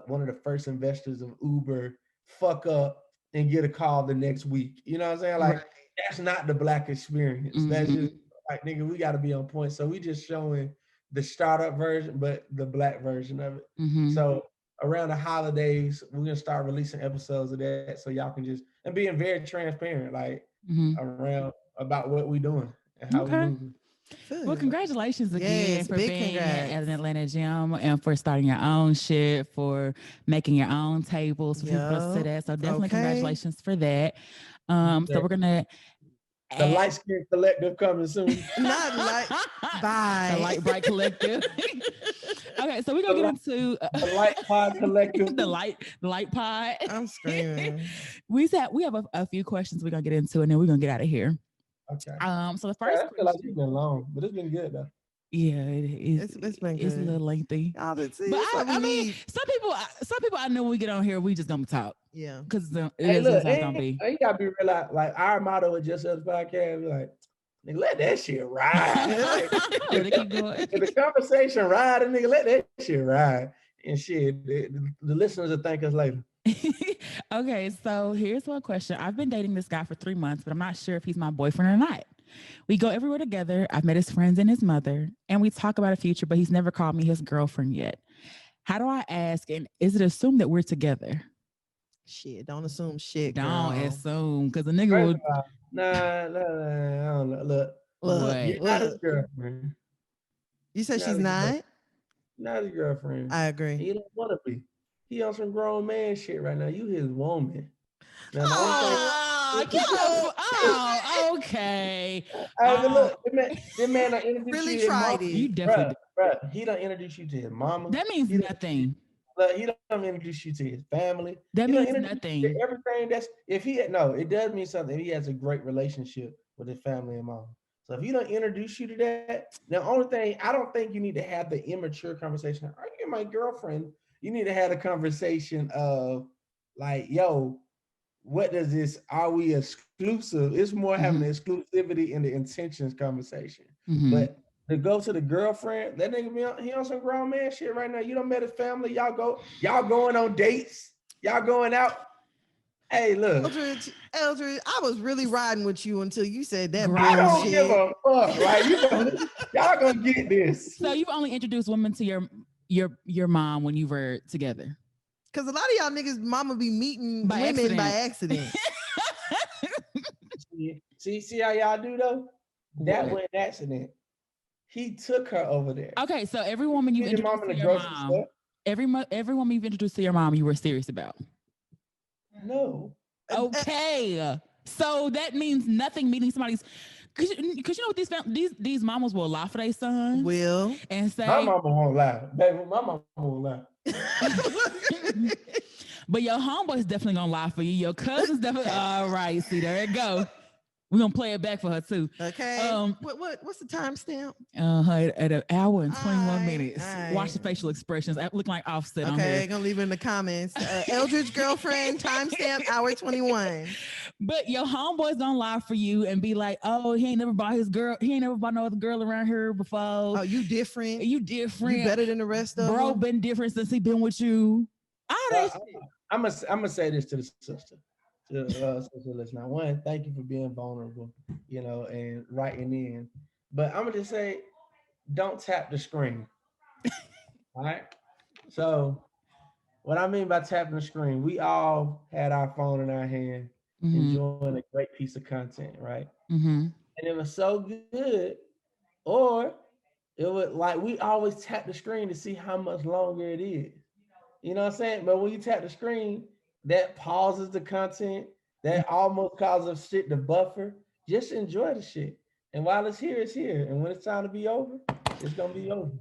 one of the first investors of Uber, fuck up and get a call the next week. You know what I'm saying? Like that's not the Black experience. That's just like, nigga, we got to be on point. So we just showing the startup version, but the Black version of it. So around the holidays, we're gonna start releasing episodes of that, so y'all can just, and being very transparent, like around about what we're doing and how we're moving. Well, congratulations again for being at an Atlanta gym and for starting your own shit, for making your own tables for people to sit at. So definitely congratulations for that. So we're gonna the Light Skin Collective coming soon. Not light. Bye. The Light Bright Collective. Okay, so we're gonna get into the Light Pod Collective. the light pod. I'm screaming. We have a few questions we're gonna get into, and then we're gonna get out of here. Okay. So the first I feel like it's been long, but it's been good though. Yeah, it's been good. It's a little lengthy. But I mean, some people I know when we get on here, we just gonna talk. Yeah. Because gonna be. You gotta be real. Like our motto at Just Eldredge podcast, like, nigga, let that shit ride. If the conversation ride, nigga, let that shit ride. And shit, the listeners will thank us later. Okay, so here's one question. I've been dating this guy for 3 months, but I'm not sure if he's my boyfriend or not. We go everywhere together. I've met his friends and his mother, and we talk about a future, but he's never called me his girlfriend yet. How do I ask? And is it assumed that we're together? Shit, don't assume shit, Don't girl. assume, because the nigga First would. of all, nah, I don't know. Look, Look, What? you're not his look. girlfriend. You said Not she's his girlfriend. not? Not his girlfriend. I agree. He don't want to be. He on some grown man shit right now. You his woman. Now the only thing. Oh, get the oh, okay. Hey, but look, this man done introduce Really you to his tried mama. it. You definitely Bruh, he done introduce you to his mama. That means He done- nothing. Look, he don't introduce you to his family. That He done means introduce you to nothing. everything that's if he no, it does mean something. He has a great relationship with his family and mom. So if he don't introduce you to that, the only thing I don't think you need to have the immature conversation. Are you my girlfriend? You need to have a conversation of like, yo, what does this? Are we exclusive? It's more having the exclusivity and the intentions conversation. But to go to the girlfriend, that nigga he on some grown man shit right now. You don't met his family. Y'all going on dates. Y'all going out. Hey, look. Eldredge, I was really riding with you until you said that bullshit. I don't give a fuck. Like y'all gonna get this. So you've only introduced women to your mom when you were together. Because a lot of y'all niggas mama be meeting By women accident. by accident. See how y'all do though? That was an accident. He took her over there. Okay, so every woman you introduced to your mom, every woman you've introduced to your mom, you were serious about. No. Okay, so that means nothing meeting somebody's. Cause you know what these mamas will lie for their sons. Will and say my mama won't lie, baby. My mama won't lie. But your homeboy's definitely gonna lie for you. Your cousin's definitely all right. See, there it go. We're gonna play it back for her too. Okay. What's the timestamp? At an hour and 21 minutes. Right. Watch the facial expressions. I look like Offset on Okay, here. gonna leave it in the comments. Eldredge girlfriend, timestamp, hour 21. But your homeboy's gonna lie for you and be like, oh, he ain't never brought no other girl around here before. Oh, you different. You different. You better than the rest of them. Bro been different since he been with you. I'm gonna say this to the sister. Sister listener. One, thank you for being vulnerable, and writing in. But I'm gonna just say, don't tap the screen. All right. So, what I mean by tapping the screen, we all had our phone in our hand, enjoying a great piece of content, right? And it was so good, or it was like we always tap the screen to see how much longer it is. You know what I'm saying? But when you tap the screen, that pauses the content. That almost causes shit to buffer. Just enjoy the shit. And while it's here, it's here. And when it's time to be over, it's gonna be over.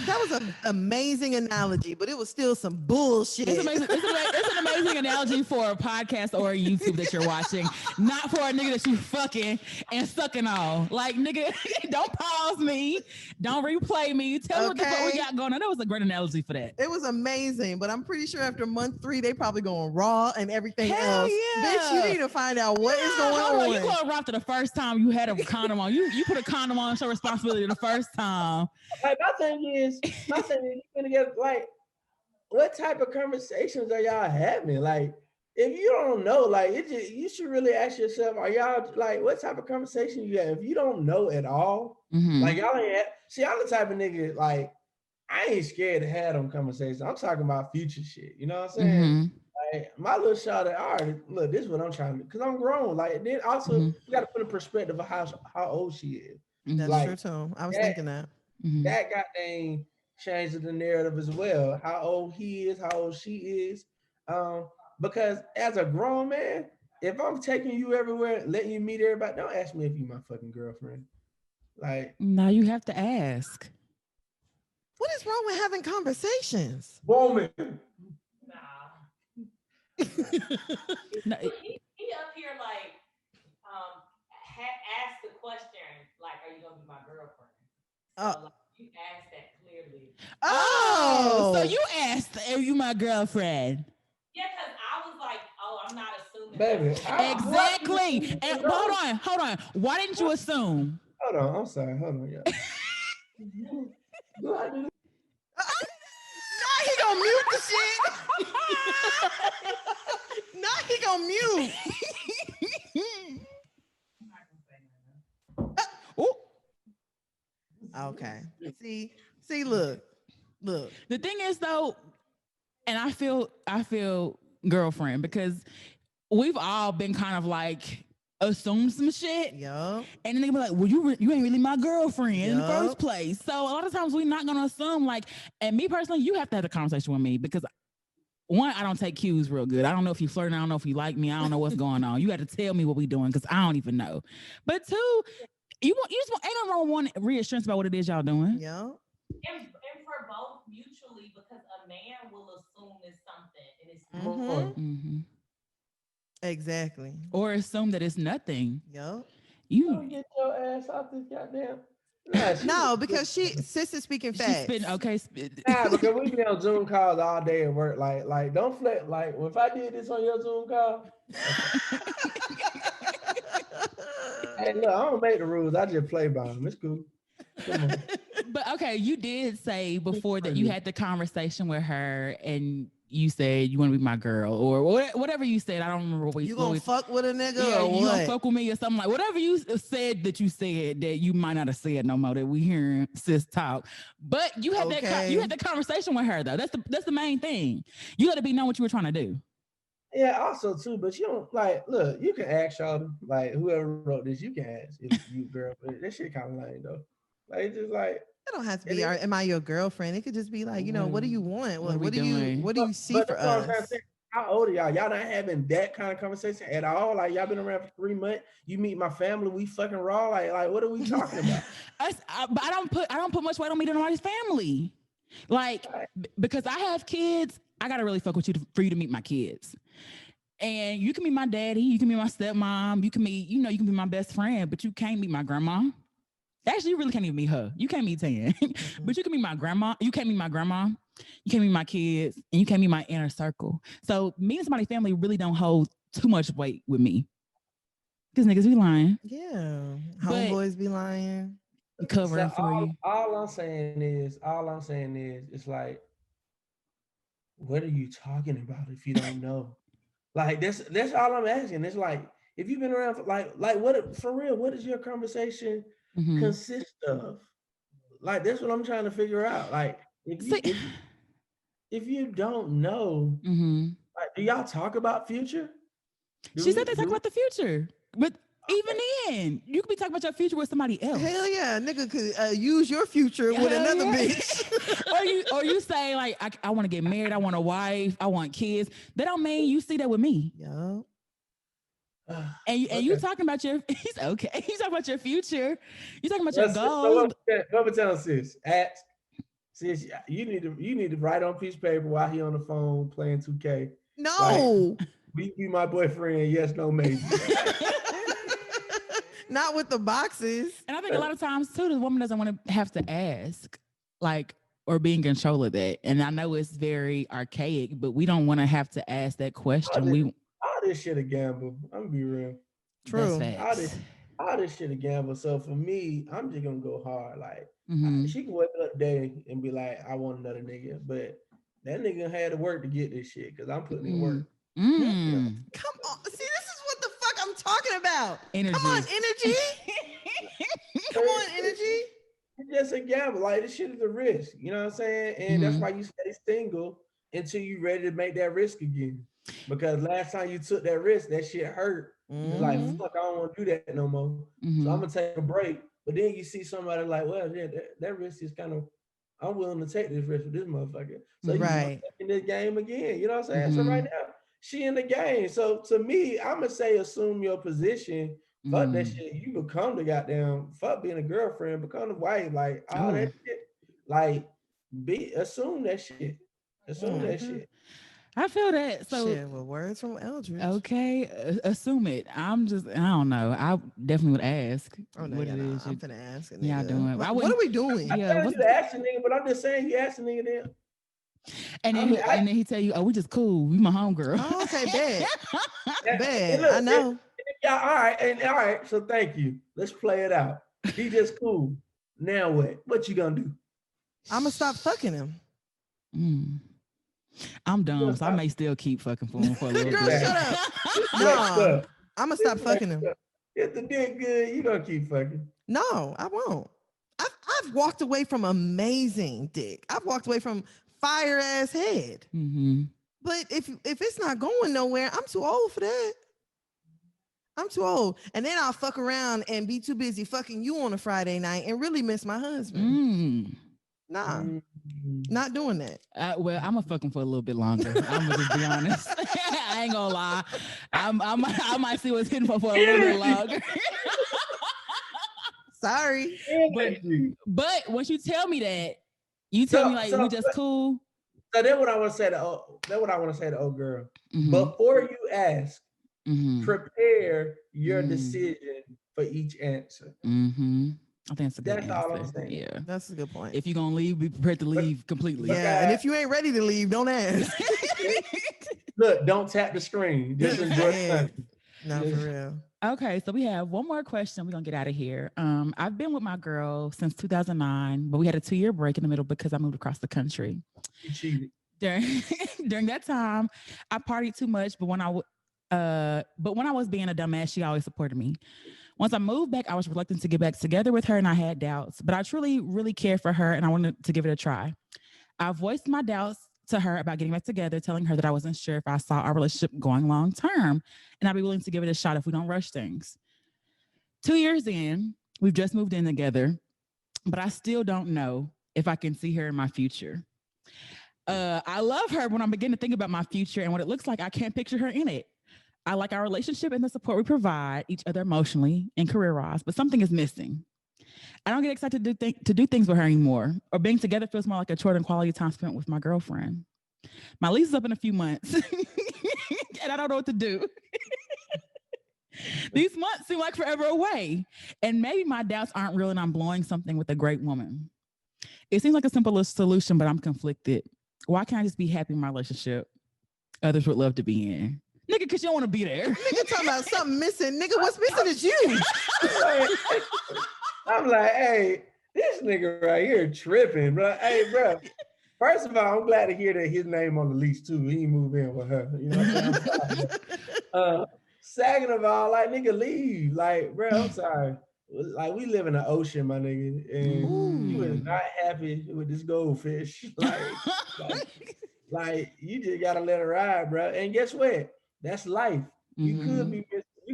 That was an amazing analogy, but it was still some bullshit. It's amazing. It's an amazing analogy for a podcast or a YouTube that you're watching, not for a nigga that you fucking and sucking on. Like, nigga, don't pause me. Don't replay me. Tell me what the fuck we got going on. That was a great analogy for that. It was amazing, but I'm pretty sure after month 3, they probably going raw and everything else. Yeah. Bitch, you need to find out what is going on. You going raw to the first time you had a condom on. You put a condom on, show responsibility the first time. Like, my thing is, you're gonna get like, what type of conversations are y'all having? Like, if you don't know, like, you should really ask yourself, are y'all like, what type of conversation you have? If you don't know at all, like y'all ain't. See, I'm the type of nigga like I ain't scared to have them conversations. I'm talking about future shit. You know what I'm saying? Like, my little shot at look, this is what I'm trying to do because I'm grown. Like, then also you got to put in perspective of how old she is. That's like, true too. I was thinking that. That goddamn changes the narrative as well. How old he is, how old she is. Because as a grown man, if I'm taking you everywhere, letting you meet everybody, don't ask me if you my fucking girlfriend. Like, no, you have to ask. What is wrong with having conversations? Woman. No, he up here like asked the question like, "Are you gonna be my girlfriend?" So, like, you asked that clearly. Oh, so you asked, "Are you my girlfriend?" Yeah, because I was like, "Oh, I'm not assuming." Baby, exactly. And hold on. Why didn't you assume? Hold on, I'm sorry. Hold on, yeah. Now he gonna mute the shit. Now he gonna mute. Okay. See, look. Look, The thing is though, and I feel girlfriend because we've all been kind of like assumed some shit. yup. And then they be like, well, you ain't really my girlfriend in the Yup. first place. So a lot of times we're not gonna assume like, and me personally, you have to have a conversation with me because one, I don't take cues real good. I don't know if you flirting, I don't know if you like me, I don't know what's going on. You got to tell me what we doing because I don't even know. But two, you just want ain't no wrong one reassurance about what it is y'all doing. Yup. And for both mutually, because a man will assume it's something and it's Mhm. Mm-hmm. Exactly. Or assume that it's nothing. Yup. Don't You get your ass off this goddamn. No, because sis is speaking she's facts. spitting okay. Spit. Nah, because we be on Zoom calls all day at work. Like don't flex. Like if I did this on your Zoom call, hey, look, I don't make the rules. I just play by them. It's cool. Come on. But okay, you did say before that you had the conversation with her and you said you want to be my girl or whatever you said. I don't remember what You gonna fuck with a nigga yeah, or you gonna what? fuck with me or something like whatever you said that you said that you might not have said no more that we hearing sis talk. But you had you had the conversation with her though. That's the main thing. You got to be knowing what you were trying to do. Yeah, also too, but you don't like look, you can ask y'all like whoever wrote this, you can ask if you girl, but that shit kind of lame though. Like it's just like It don't have to be am I your girlfriend? It could just be like, what do you want? What are we What do doing? you see but for that's what I'm trying to us? say. How old are y'all? Y'all not having that kind of conversation at all? Like y'all been around for 3 months. You meet my family, we fucking raw. Like what are we talking about? But I don't put much weight on meeting nobody's family. Like because I have kids, I gotta really fuck with you for you to meet my kids. And you can be my daddy, you can be my stepmom, you can be my best friend, but you can't meet my grandma. Actually, you really can't even meet her. You can't meet Tan, but you can meet my grandma. You can't meet my grandma. You can't meet my kids, and you can't meet my inner circle. So meeting somebody's family really don't hold too much weight with me. Because niggas be lying. Yeah. Homeboys be lying. Covering for you. All I'm saying is, it's like, what are you talking about if you don't know? Like that's all I'm asking. It's like if you've been around for like what for real, what does your conversation consist of? Like that's what I'm trying to figure out. Like if you don't know, like do y'all talk about future? She said they talk about the future. But even then, you could be talking about your future with somebody else. Hell yeah, nigga could use your future with another bitch. or you say like, I want to get married, I want a wife, I want kids. That don't mean you see that with me. Yo. And you talking about your he's okay. You talking about your future. You talking about your goals. What I'm telling sis, sis, you need to write on a piece of paper while he on the phone playing 2K. No. Like, be my boyfriend. Yes, no, maybe. Not with the boxes. And I think a lot of times too, the woman doesn't want to have to ask, like, or be in control of that. And I know it's very archaic, but we don't want to have to ask that question. All this shit a gamble. I'm gonna be real. True. All this shit a gamble. So for me, I'm just gonna go hard. Like she can wake up today and be like, I want another nigga, but that nigga had to work to get this shit because I'm putting in work. Come on. See, this is what the fuck I'm talking about. Energy. Come on, energy. Come on, energy. It's just a gamble. Like this shit is a risk. You know what I'm saying? And that's why you stay single until you're ready to make that risk again. Because last time you took that risk, that shit hurt. You're like, fuck, I don't want to do that no more. So I'm gonna take a break. But then you see somebody like, well, yeah, that risk is kind of, I'm willing to take this risk with this motherfucker. So you in this game again. You know what I'm saying? So right now, she in the game. So to me, I'm gonna say assume your position. Fuck that shit. You become the goddamn fuck being a girlfriend, become the wife, like all that shit. Like assume that shit. Assume that shit. I feel that. So shit, well, words from Eldredge. Okay, assume it. I don't know. I definitely would ask. Oh no, I'm finna ask. Y'all doing? What are we doing? Yeah, what's the ask a nigga? But I'm just saying, you ask a nigga then. And then he tell you, oh, we just cool. We my homegirl. Oh, okay, bad. Bad. Look, I know. Yeah, all right. So thank you. Let's play it out. He just cool. Now what? What you gonna do? I'm gonna stop fucking him. I'm dumb, so I may still keep fucking for him for a little Girl, bit. shut up. No, I'm gonna stop fucking him. If the dick good, you gonna keep fucking. No, I won't. I've I've walked away from amazing dick. I've walked away from fire ass head. Mm-hmm. But if it's not going nowhere, I'm too old for that. I'm too old. And then I'll fuck around and be too busy fucking you on a Friday night and really miss my husband. Nah, not doing that. Well, I'm gonna fuck him for a little bit longer. I'm gonna just be honest. I ain't gonna lie. I might see what's hidden for a little bit longer. Sorry. But once you tell me that, you tell me like we just cool. So then what I want to say to old girl. Mm-hmm. Before you ask, prepare your decision for each answer. Mm-hmm. I think that's all I'm saying. Yeah, that's a good point. If you're gonna leave, be prepared to leave completely. Yeah, and if you ain't ready to leave, don't ask. Look, don't tap the screen. Just enjoy the No, for real. Okay, so we have one more question. We're gonna get out of here. I've been with my girl since 2009, but we had a 2-year break in the middle because I moved across the country. You cheated. During that time, I partied too much, but when I was being a dumbass, she always supported me. Once I moved back, I was reluctant to get back together with her and I had doubts, but I truly, really cared for her and I wanted to give it a try. I voiced my doubts to her about getting back together, telling her that I wasn't sure if I saw our relationship going long term and I'd be willing to give it a shot if we don't rush things. 2 years in, we've just moved in together, but I still don't know if I can see her in my future. I love her. When I begin to think about my future and what it looks like, I can't picture her in it. I like our relationship and the support we provide each other emotionally and career-wise, but something is missing. I don't get excited to do things with her anymore, or being together feels more like a chore than quality time spent with my girlfriend. My lease is up in a few months, and I don't know what to do. These months seem like forever away, and maybe my doubts aren't real and I'm blowing something with a great woman. It seems like a simple solution, but I'm conflicted. Why can't I just be happy in my relationship others would love to be in? Nigga, because you don't want to be there. Nigga talking about something missing. Nigga, what's missing is you. I'm like, hey, this nigga right here tripping, bro. Hey, bro. First of all, I'm glad to hear that his name on the lease too. He ain't move in with her. You know what I'm saying? Second of all, like, nigga, leave. Like, bro, I'm sorry. Like, we live in the ocean, my nigga, and you is not happy with this goldfish. Like, you just gotta let it ride, bro. And guess what? That's life. You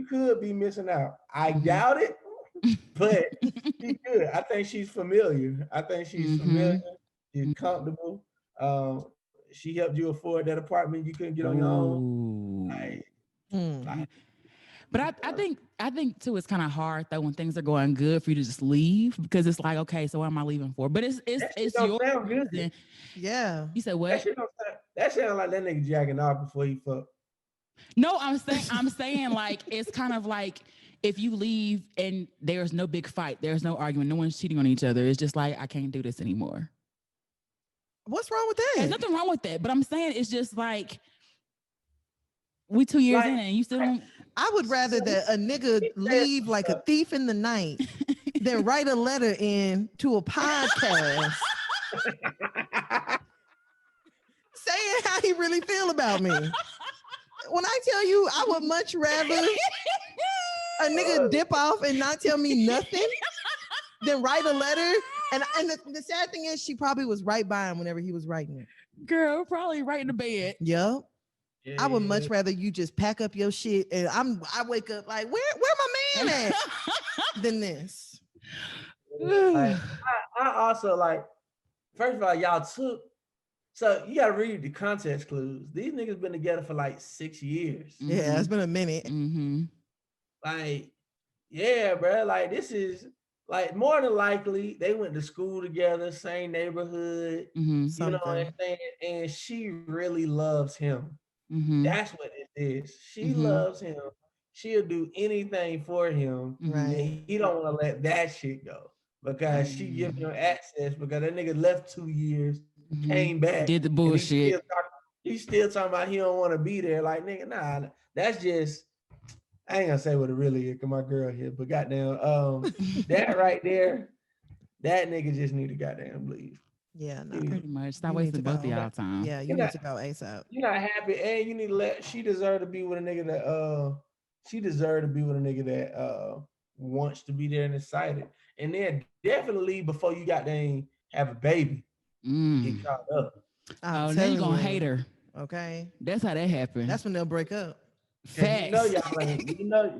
could be missing out. I doubt it, but she could. I think she's familiar. Familiar. She's comfortable. She helped you afford that apartment you couldn't get on your own. But I think too, it's kind of hard though when things are going good for you to just leave, because it's like, okay, so what am I leaving for? But it's your reason. Yeah. You said what? That sounds like that nigga jacking off before he fuck. No, I'm saying like, it's kind of like if you leave and there's no big fight, there's no argument, no one's cheating on each other. It's just like, I can't do this anymore. What's wrong with that? There's nothing wrong with that, but I'm saying it's just like, we 2 years in and you still don't. I would rather that a nigga leave like a thief in the night than write a letter in to a podcast saying how he really feel about me. When I tell you, I would much rather a nigga dip off and not tell me nothing than write a letter. And the sad thing is, she probably was right by him whenever he was writing it. Girl, probably right in the bed. Yep. Yeah. I would much rather you just pack up your shit and I wake up like, where my man at? Than this. Like, I also like, first of all, y'all so you gotta read the context clues. These niggas been together for like 6 years. Yeah, it's been a minute. Like, yeah, bro. Like, this is like more than likely they went to school together, same neighborhood. You know what I'm saying? And she really loves him. That's what it is. She loves him. She'll do anything for him. Right. And he don't want to let that shit go because she gives him access because that nigga left 2 years, came back, did the bullshit. He's still talking about he don't want to be there. Like, nigga, nah, that's just, I ain't gonna say what it really is because my girl here, but goddamn, that right there, that nigga just need to goddamn leave. Yeah, no, pretty much. Stop wasting both of y'all time. Yeah, you need to go ASAP. You're not happy, and you need to she deserve to be with a nigga that wants to be there and excited. And then definitely before you got to have a baby, get caught up. I'm now you telling gonna you. hate her. Okay. That's how that happened. That's when they'll break up. Cause Facts.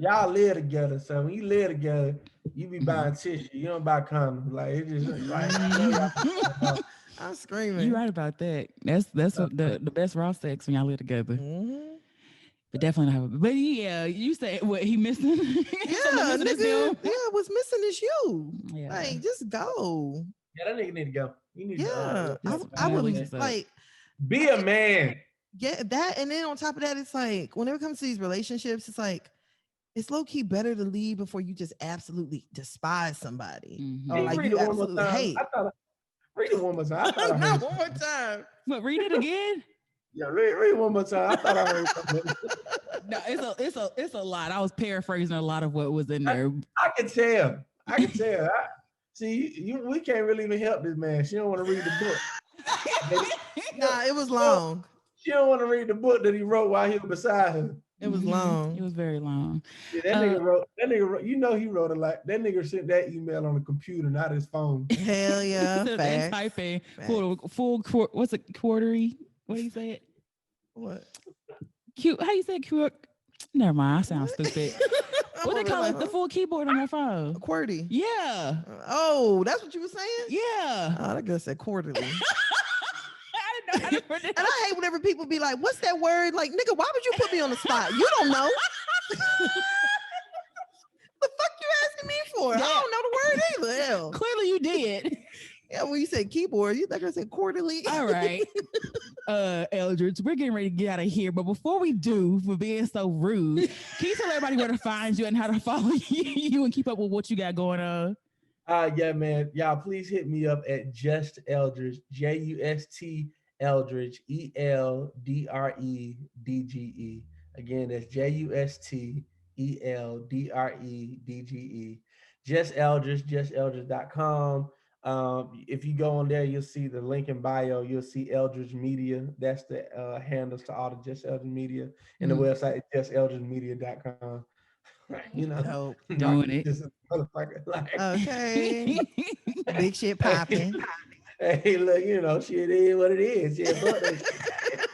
y'all live together. So when you live together, you be buying tissue. You don't buy condoms. Like it just like I'm screaming. You're right about that. That's what the best raw sex when y'all live together. Mm-hmm. But definitely not. But yeah, you said what he missing? Yeah, missing his nigga. film? Yeah, what's missing is you. Yeah. Like, just go. Yeah, that nigga need to go. You need Yeah, to I would what's up? like be a man. get that, and then on top of that, it's like whenever it comes to these relationships, it's like it's low key better to leave before you just absolutely despise somebody Mhm. or Hey, like read you it one more absolutely time. hate. Read it one more time. I thought I No, heard one more time. But read it again. Yeah, read it one more time. I thought I heard something. No, it's a lot. I was paraphrasing a lot of what was in there. I can tell. See, we can't really even help this man. She don't want to read the book. Nah, it was long. She don't want to read the book that he wrote while he was beside her. It was It long. was very long. Yeah, that nigga wrote. You know, he wrote a lot. That nigga sent that email on the computer, not his phone. Hell yeah, So they facts. typing Facts. what's it, quartery? What do you say it? What? Cute. How you say cute? Never mind. I sound What? stupid. I'm What they over call like, it? The full keyboard on your phone. QWERTY. Yeah. Oh, that's what you were saying? Yeah. Oh, that girl said quarterly. I didn't know how to pronounce. And I hate whenever people be like, what's that word? Like, nigga, why would you put me on the spot? You don't know. The fuck you asking me for? Yeah. I don't know the word either. Hell. Clearly you did. Yeah, when you said keyboard, you think I said quarterly. All right. Eldredge, we're getting ready to get out of here. But before we do, for being so rude, can you tell everybody where to find you and how to follow you and keep up with what you got going on? Yeah, man. Y'all, please hit me up at Just Eldredge, JUST Eldredge, ELDREDGE. Again, that's JUST ELDREDGE. Just Eldredge, justeldredge.com. If you go on there, you'll see the link in bio. You'll see Eldredge Media. That's the handles to all the Just Eldredge Media. And the website is justeldredgemedia.com. You know, doing it. Like, Okay. Big shit popping. hey, look, you know, shit is what it is. Shit,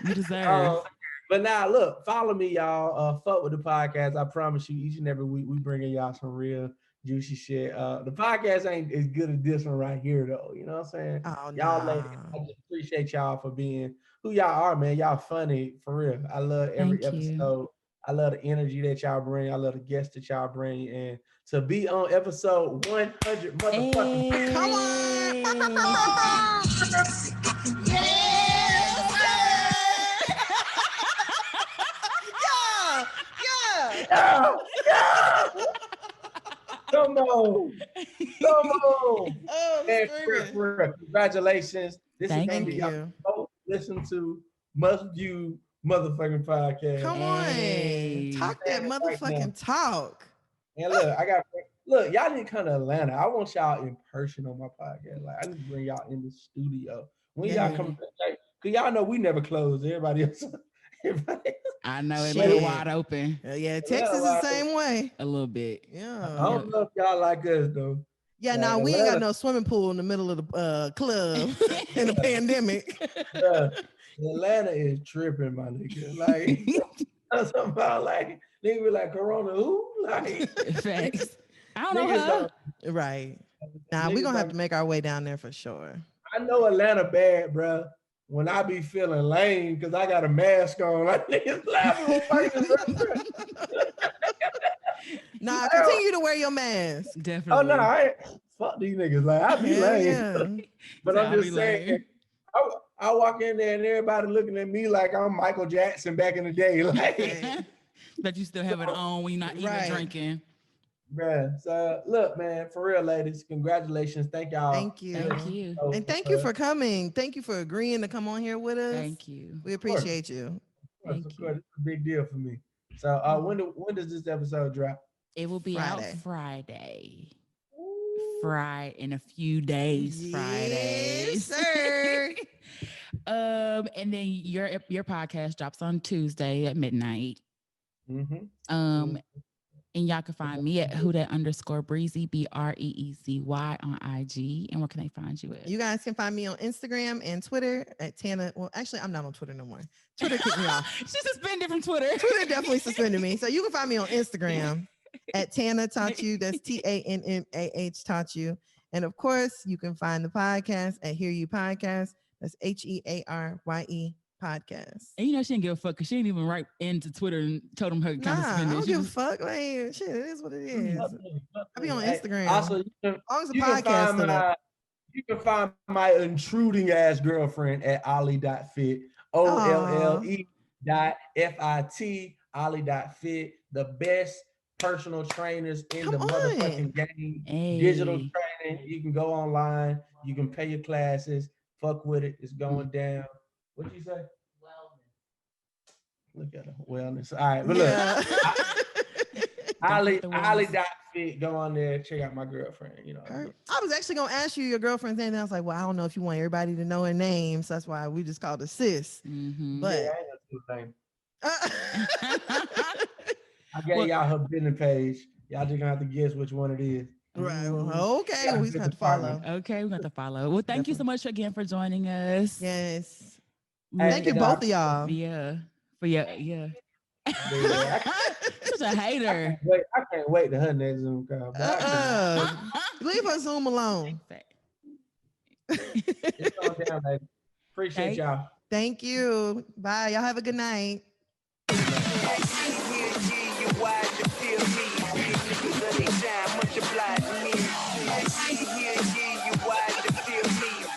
You deserve. But now, look, follow me, y'all. Fuck with the podcast. I promise you, each and every week we bringing y'all some real juicy shit. The podcast ain't as good as this one right here, though. You know what I'm saying? Oh, Y'all, nah. ladies, I just appreciate y'all for being who y'all are, man. Y'all funny for real. I love every episode. I love the energy that y'all bring. I love the guests that y'all bring. And to be on episode 100, motherfucking. Hey. Come on. Yeah. Come on. Oh, Man, screaming. for real, congratulations. This is gonna Thank be you. y'all most listened to, must view motherfucking podcast. Come on. Talk that motherfucking talk. And look, y'all need to come to Atlanta. I want y'all in person on my podcast. Like, I need to bring y'all in the studio. When y'all come, like, cause y'all know we never close. Everybody else. I know it's Shit. been wide open. Yeah, Texas is the same way. A little bit. Yeah. I don't know if y'all like us though. Yeah, Like, nah, we ain't got Atlanta- no swimming pool in the middle of the club in the pandemic. Atlanta is tripping, my nigga. Like, I'm talking about like nigga be like Corona who? Like Facts. I don't know her. Right. Nah, we're gonna have to make our way down there for sure. I know Atlanta bad, bro. When I be feeling lame because I got a mask on, like niggas laughing. Nah, continue to wear your mask. Definitely. Oh no, I ain't, fuck these niggas. Like I be lame, Yeah. but I'm just saying. Lame. I walk in there and everybody looking at me like I'm Michael Jackson back in the day, like. That you still have it on when you're not even drinking. Bruh. So look, man, for real, ladies, congratulations. Thank y'all. Thank you. Thank you. And thank you for coming. Thank you for agreeing to come on here with us. Thank you. We appreciate you. Of course, it's a big deal for me. So when does this episode drop? It will be Friday. out Friday. Friday in a few days. Yes, Fridays. sir. And then your podcast drops on Tuesday at midnight. Mm-hmm. And y'all can find me at who_that_breezy, BREEZY on IG. And where can they find you at? You guys can find me on Instagram and Twitter at Tana. Well, actually, I'm not on Twitter no more. Twitter kicked me off. She's suspended from Twitter. Twitter definitely suspended me. So you can find me on Instagram at Tana Taught You. That's TANNAH Taught You. And of course, you can find the podcast at Hear You Podcast. That's HEARYE Podcast. And you know she didn't give a fuck because she didn't even write into Twitter and told them her kind of Nah, I suspended. don't She give a was- fuck. Like, shit, it is what it is. I be on Instagram. Also, As long as the you can podcast find still up. you can find my intruding ass girlfriend at Ollie.fit. OLLE.FIT. Ollie.fit. The best personal trainers in Come the on. motherfucking game. Hey. Digital training. You can go online. You can pay your classes. Fuck with it. It's going down. What'd you say? Look at her. Wellness. All right. But Yeah. look, Don't forget the Ollie.fit. Go on there. Check out my girlfriend. You know. I was actually gonna ask you your girlfriend's name, and I was like, well, I don't know if you want everybody to know her name, so that's why we just called her sis. Mhm. But Yeah, I ain't no name. I gave Well- y'all her business page. Y'all just gonna have to guess which one it is. right, Ooh. well, okay, we just have to follow. Okay, we're going to follow. Well, thank you so much again for joining us. Yes, We- thank you both of y'all. Yeah. For yeah. Yeah, Such a hater. I can't wait to her next Zoom call. Leave her Zoom alone. It's going down, baby. Appreciate Thank- y'all. Thank you. Bye. Y'all have a good night. Much obliged to me.